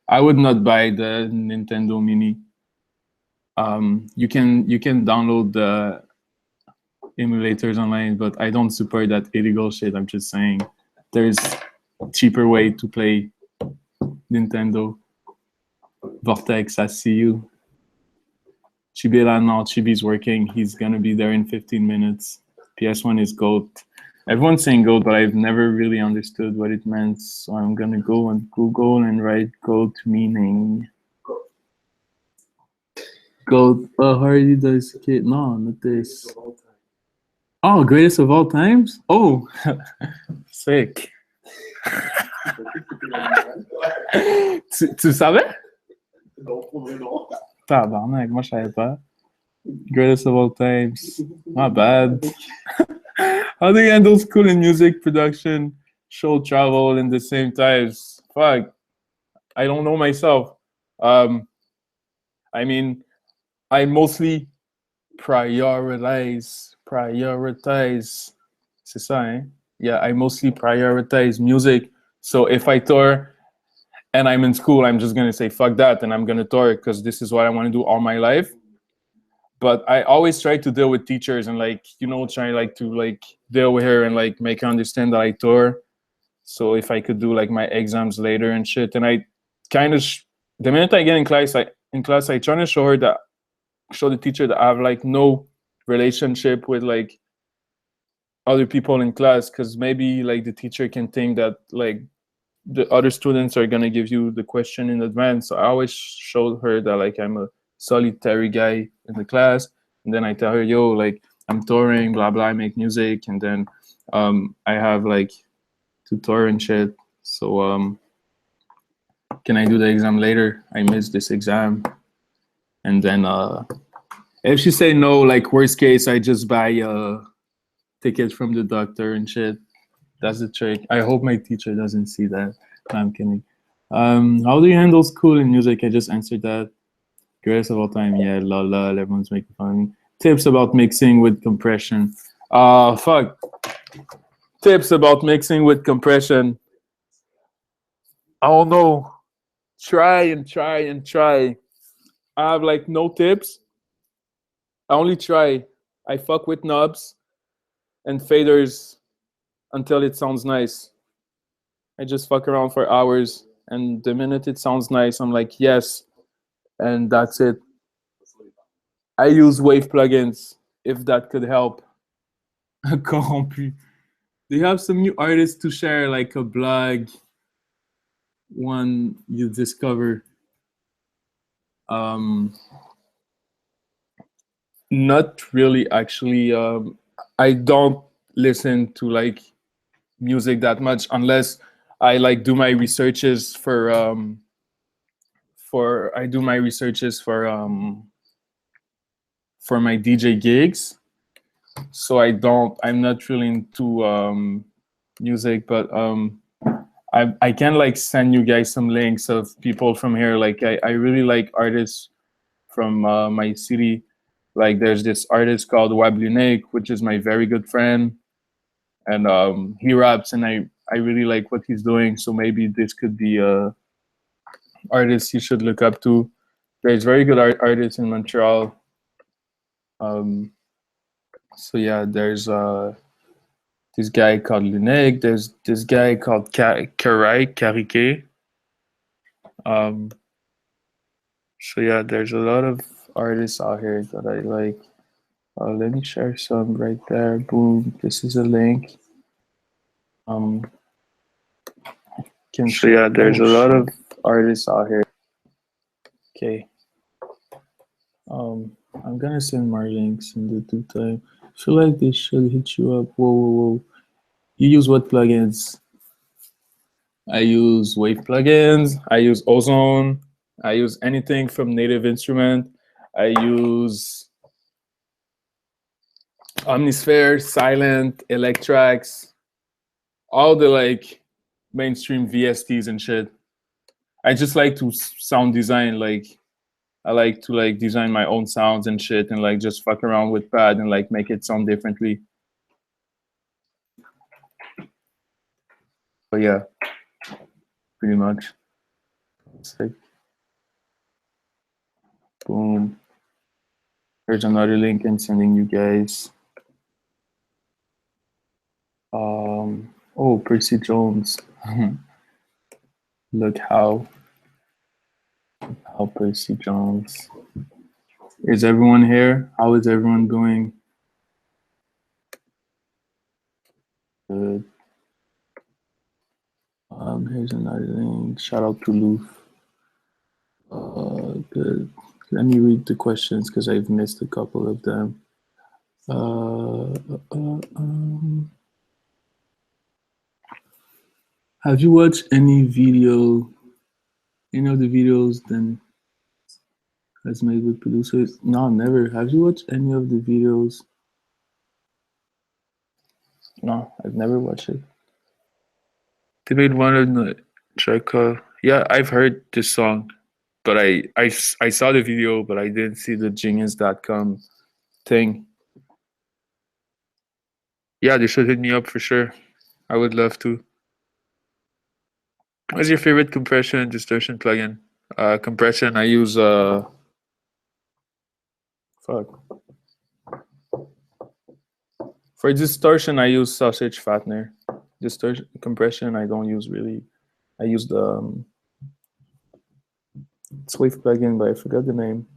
Speaker 1: I would not buy the Nintendo Mini. You can download the emulators online, but I don't support that illegal shit. I'm just saying, there's a cheaper way to play Nintendo. Vortex, I see you. Chibila, no, Chibi's working. He's gonna be there in 15 minutes. PS1 is GOAT. Everyone's saying GOAT, but I've never really understood what it meant. So I'm gonna go on Google and write GOAT meaning. GOAT. Hardy does kid. No, not this. Oh, greatest of all times? Oh, sick. Tu savais? Tabarnak, moi je savais pas. Greatest of all times. My bad. How do you handle school and music production, show travel in the same times? Fuck. I don't know myself. I mean, I mostly prioritize. C'est ça, hein? Yeah, I mostly prioritize music. So if I tour and I'm in school, I'm just gonna say fuck that, and I'm gonna tour because this is what I want to do all my life. But I always try to deal with teachers and like, try like to like deal with her and like make her understand that I tour. So if I could do like my exams later and shit, and I kind of the minute I get in class, I try to show the teacher that I have like no relationship with like other people in class, because maybe like the teacher can think that like the other students are gonna give you the question in advance. So I always showed her that like I'm a solitary guy in the class, and then I tell her, yo, like I'm touring, blah blah, I make music, and then I have like to tour and shit. So can I do the exam later? I missed this exam. And then if she say no, like worst case, I just buy a ticket from the doctor and shit. That's the trick. I hope my teacher doesn't see that. No, I'm kidding. How do you handle school and music? I just answered that. Greatest of all time, yeah, lol, everyone's making fun of me. Tips about mixing with compression. Fuck. Tips about mixing with compression. I don't know. Try and try and try. I have like no tips. I only try. I fuck with knobs and faders until it sounds nice. I just fuck around for hours, and the minute it sounds nice, I'm like, yes, and that's it. I use wave plugins, if that could help. Corrompu. Do you have some new artists to share, like a blog, one you discover? Not really, actually. I don't listen to like music that much unless I like do my researches for I do my researches for my DJ gigs. So I'm not really into music, but I can like send you guys some links of people from here. Like I really like artists from my city. Like there's this artist called Wablunik, which is my very good friend, and he raps, and I really like what he's doing. So maybe this could be a artist you should look up to. There's very good artists in Montreal. So yeah, there's this guy called Lunig. There's this guy called Karike. So yeah, there's a lot of artists out here that I like. Let me share some right there. Boom. This is a link. Can so yeah, there's a lot of artists out here. Okay. I'm gonna send more links in the due time. I feel like they should hit you up. Whoa, whoa, whoa. You use what plugins? I use Wave plugins. I use Ozone. I use anything from Native Instrument. I use Omnisphere, Silent, Electrax, all the like mainstream VSTs and shit. I just like to sound design. Like I like to like design my own sounds and shit, and like just fuck around with pad and like make it sound differently. But yeah, pretty much. Sick. Boom. Here's another link I'm sending you guys. Oh, Percy Jones. Look how Percy Jones. Is everyone here? How is everyone doing? Good. Here's another link. Shout out to Loof. Good. Let me read the questions because I've missed a couple of them. Have you watched any video? Any of the videos then that's made with producers? No, never. Have you watched any of the videos? No, I've never watched it. They made one of the track. Yeah, I've heard this song, but I saw the video, but I didn't see the genius.com thing. Yeah, they should hit me up for sure. I would love to. What's your favorite compression and distortion plugin? Compression, I use fuck. For distortion, I use Sausage Fattener. Distortion compression, I don't use really. I use the it's Wave plugin, but I forgot the name.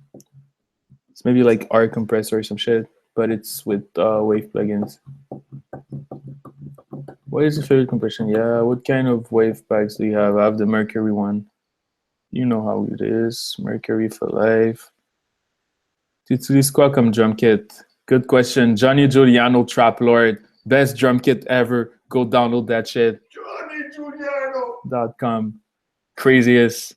Speaker 1: It's maybe like R compressor or some shit, but it's with Wave plugins. What is your favorite compression? Yeah, what kind of wave packs do you have? I have the Mercury one. You know how it is. Mercury for life. Tu utilises quoi comme drum kit? Good question. Johnny Giuliano Trap Lord. Best drum kit ever. Go download that shit. JohnnyGiuliano.com. Craziest.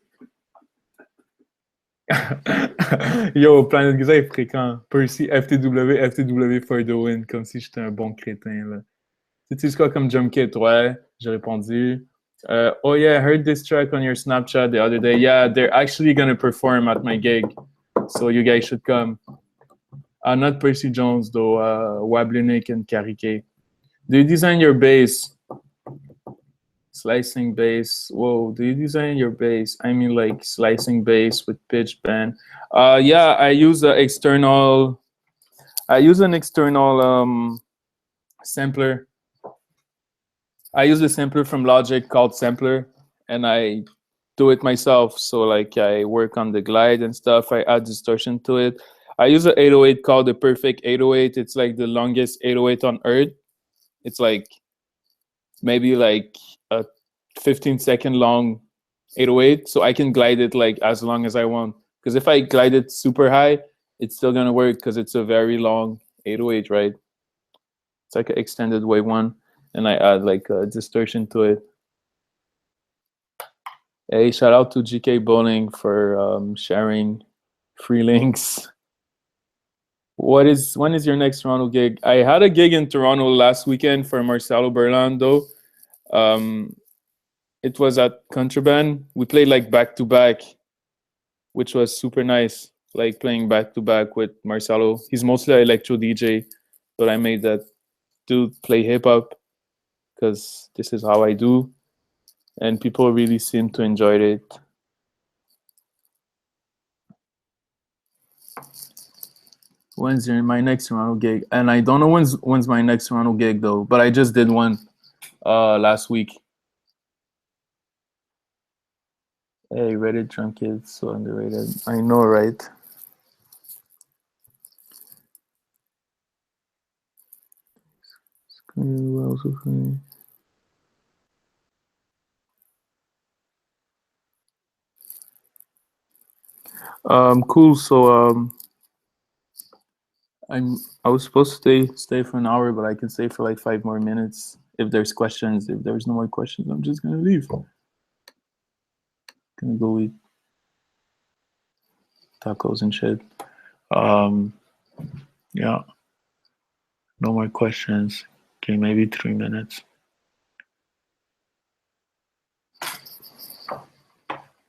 Speaker 1: Yo, Planet Giza est fréquent. Percy, FTW, FTW for the win. Comme si j'étais un bon crétin, là. Tu utilises quoi comme drum kit? Ouais, j'ai répondu. Oh yeah, I heard this track on your Snapchat the other day. Yeah, they're actually gonna perform at my gig, so you guys should come. Not Percy Jones though. Wablunik and Karike. Do you design your bass? Slicing bass. Whoa, do you design your bass? I mean, like slicing bass with pitch bend. Yeah, I use an external. I use an external sampler. I use a sampler from Logic called Sampler, and I do it myself. So like I work on the glide and stuff. I add distortion to it. I use an 808 called the Perfect 808. It's like the longest 808 on earth. It's like maybe like a 15-second long 808. So I can glide it like as long as I want. Because if I glide it super high, it's still gonna work because it's a very long 808, right? It's like an extended wave one. And I add like a distortion to it. Hey, shout out to GK Bowling for sharing free links. When is your next Toronto gig? I had a gig in Toronto last weekend for Marcelo Berlando. It was at Contraband. We played like back to back, which was super nice. Like playing back to back with Marcelo. He's mostly an electro DJ, but I made that dude play hip hop because this is how I do, and people really seem to enjoy it. When's my next Toronto gig? And I don't know when's my next Toronto gig though, but I just did one last week. Hey, Reddit drunk kids, so underrated. I know, right? Well, so funny. Cool. So I was supposed to stay for an hour, but I can stay for like 5 more minutes if there's questions. If there's no more questions, I'm just gonna leave. Gonna go eat tacos and shit. Um, yeah, no more questions. Okay, maybe 3 minutes.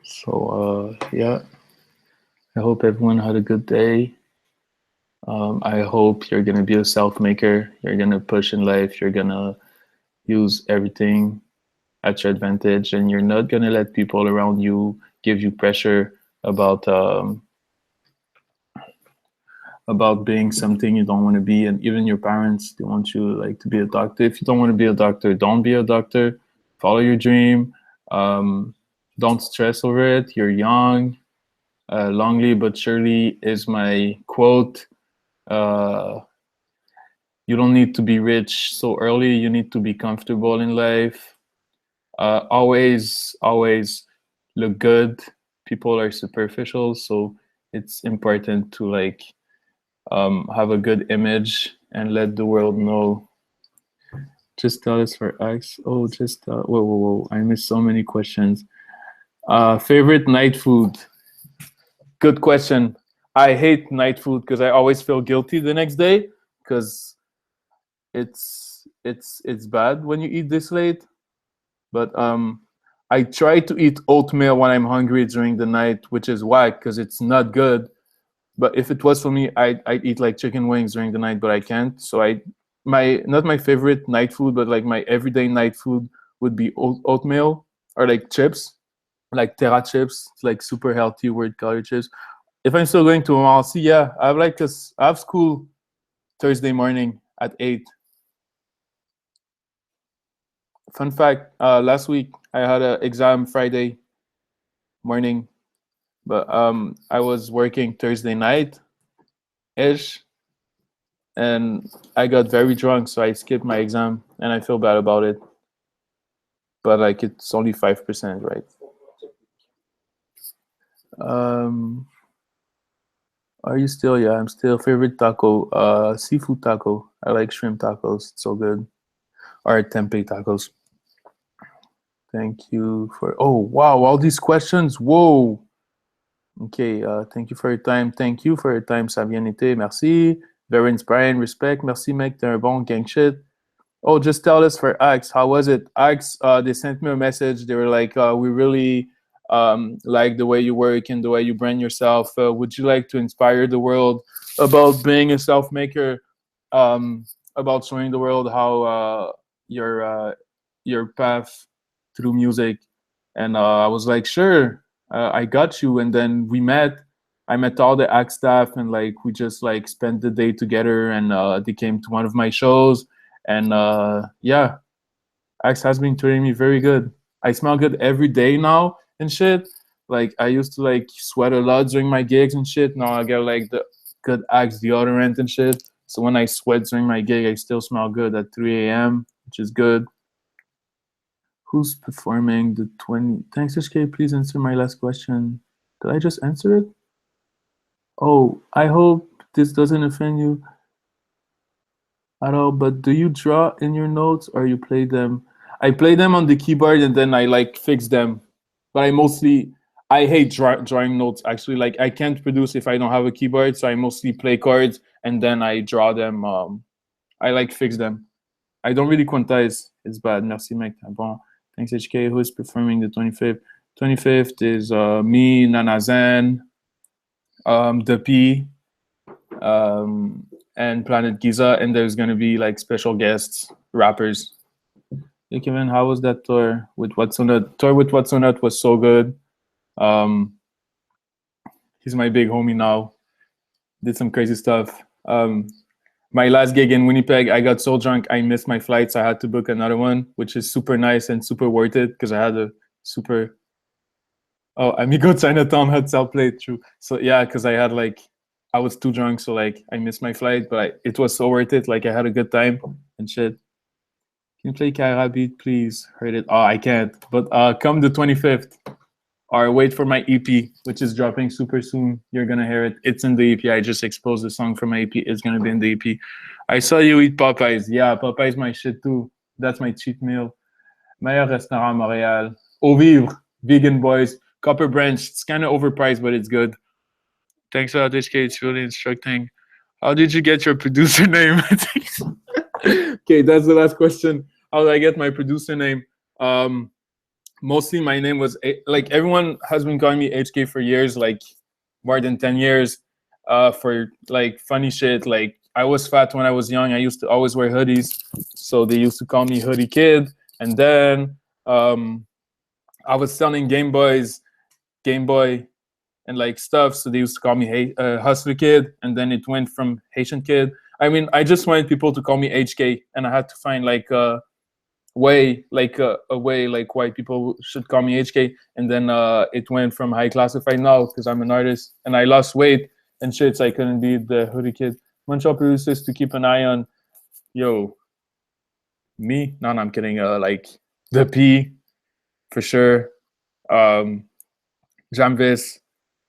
Speaker 1: So yeah, I hope everyone had a good day. I hope you're gonna be a self-maker. You're gonna push in life. You're gonna use everything at your advantage, and you're not gonna let people around you give you pressure about about being something you don't want to be. And even your parents, they want you like to be a doctor. If you don't want to be a doctor, don't be a doctor. Follow your dream. Don't stress over it. You're young. Longly but surely is my quote. Uh, you don't need to be rich so early. You need to be comfortable in life. Always look good. People are superficial, so it's important to like have a good image and let the world know. Just tell us for X. Oh, just whoa! I missed so many questions. Favorite night food? Good question. I hate night food because I always feel guilty the next day because it's bad when you eat this late. But I try to eat oatmeal when I'm hungry during the night, which is whack because it's not good. But if it was for me, I'd eat like chicken wings during the night, but I can't. So I my not my favorite night food, but like my everyday night food would be oatmeal or like chips, like Terra chips, like super healthy word color chips. If I'm still going to MLC, yeah, I have like I have school Thursday morning at 8. Fun fact: last week I had an exam Friday morning, but I was working Thursday night ish, and I got very drunk, so I skipped my exam, and I feel bad about it. But like, it's only 5%, right? Um, are you still? Yeah, I'm still. Favorite taco? Seafood taco. I like shrimp tacos. It's so good. Or tempeh tacos. Thank you for. Oh wow, all these questions. Whoa. Okay. Thank you for your time. Thank you for your time, Savianité. Merci. Very inspiring. Respect. Merci, mec. T'es un bon gang shit. Oh, just tell us for Axe. How was it? Axe, they sent me a message. They were like, we really like the way you work and the way you brand yourself. Would you like to inspire the world about being a self-maker, about showing the world how your path through music? And I was like, sure, I got you. And then we met. I met all the Axe staff, and like we just like spent the day together. And they came to one of my shows, and yeah, Axe has been treating me very good. I smell good every day now and shit. Like I used to like sweat a lot during my gigs and shit. Now I get like the good Axe deodorant and shit. So when I sweat during my gig, I still smell good at 3 a.m., which is good. Who's performing the 20? Thanks, HK. Please answer my last question. Did I just answer it? Oh, I hope this doesn't offend you at all, but do you draw in your notes or you play them? I play them on the keyboard and then I like fix them. But I hate drawing notes actually. Like I can't produce if I don't have a keyboard, so I mostly play chords and then I draw them. I like fix them. I don't really quantize. It's bad. Merci, mec. Bon. Thanks, HK. Who is performing the 25th? 25th is me, Nanazen, The P, and Planet Giza, and there's gonna be like special guests, rappers. Hey Kevin, how was that tour with Watsonut? Tour with Watsonut was so good. Um, he's my big homie now. Did some crazy stuff. My last gig in Winnipeg, I got so drunk I missed my flights. I had to book another one, which is super nice and super worth it because I had a super Oh, Amigo Chinatown had South played true. So yeah, because I had like I was too drunk, so like I missed my flight, but it was so worth it. Like I had a good time and shit. Can you play Kaira Beat, please? Heard it. Oh, I can't. But come the 25th, or wait for my EP, which is dropping super soon. You're gonna hear it. It's in the EP. I just exposed the song from my EP. It's gonna be in the EP. I saw you eat Popeyes. Yeah, Popeyes my shit too. That's my cheat meal. Meilleur restaurant à Montréal. Au Vivre, Vegan Boys, Copper Branch. It's kind of overpriced, but it's good. Thanks a lot, HK. It's really instructing. How did you get your producer name? Okay, that's the last question. How did I get my producer name? Mostly my name was like everyone has been calling me HK for years, like more than 10 years, for like funny shit. Like I was fat when I was young. I used to always wear hoodies, so they used to call me Hoodie Kid. And then I was selling Game Boys, Game Boy, and like stuff. So they used to call me Hustler Kid, and then it went from Haitian Kid. I mean, I just wanted people to call me HK, and I had to find like a way, like a way, like why people should call me HK. And then it went from High Classified now because I'm an artist and I lost weight and shit, so I couldn't be the Hoodie Kid. Montreal producers to keep an eye on. Yo, me? No, I'm kidding. Like the P for sure. Jamvis,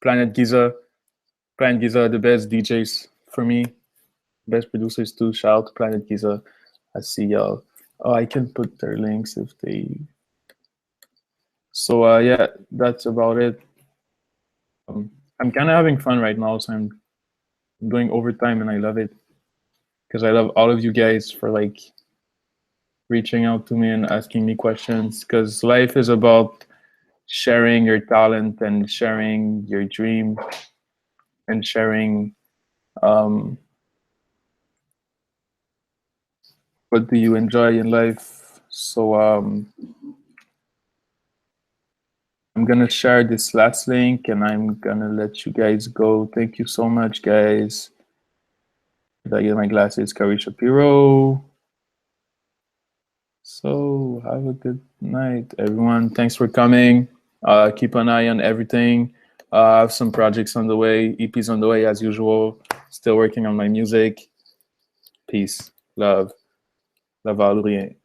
Speaker 1: Planet Giza. Planet Giza are the best DJs for me. Best producers too. Shout out to Planet Giza. I see y'all. Oh, I can put their links if they. So yeah, that's about it. I'm kind of having fun right now, so I'm doing overtime and I love it because I love all of you guys for like reaching out to me and asking me questions. Because life is about sharing your talent and sharing your dream and sharing what do you enjoy in life. So I'm gonna share this last link and I'm gonna let you guys go. Thank you so much, guys. Did I get my glasses? Kari Shapiro. So have a good night, everyone. Thanks for coming. Keep an eye on everything. I have some projects on the way, EPs on the way as usual. Still working on my music. Peace, love, love, Adrien.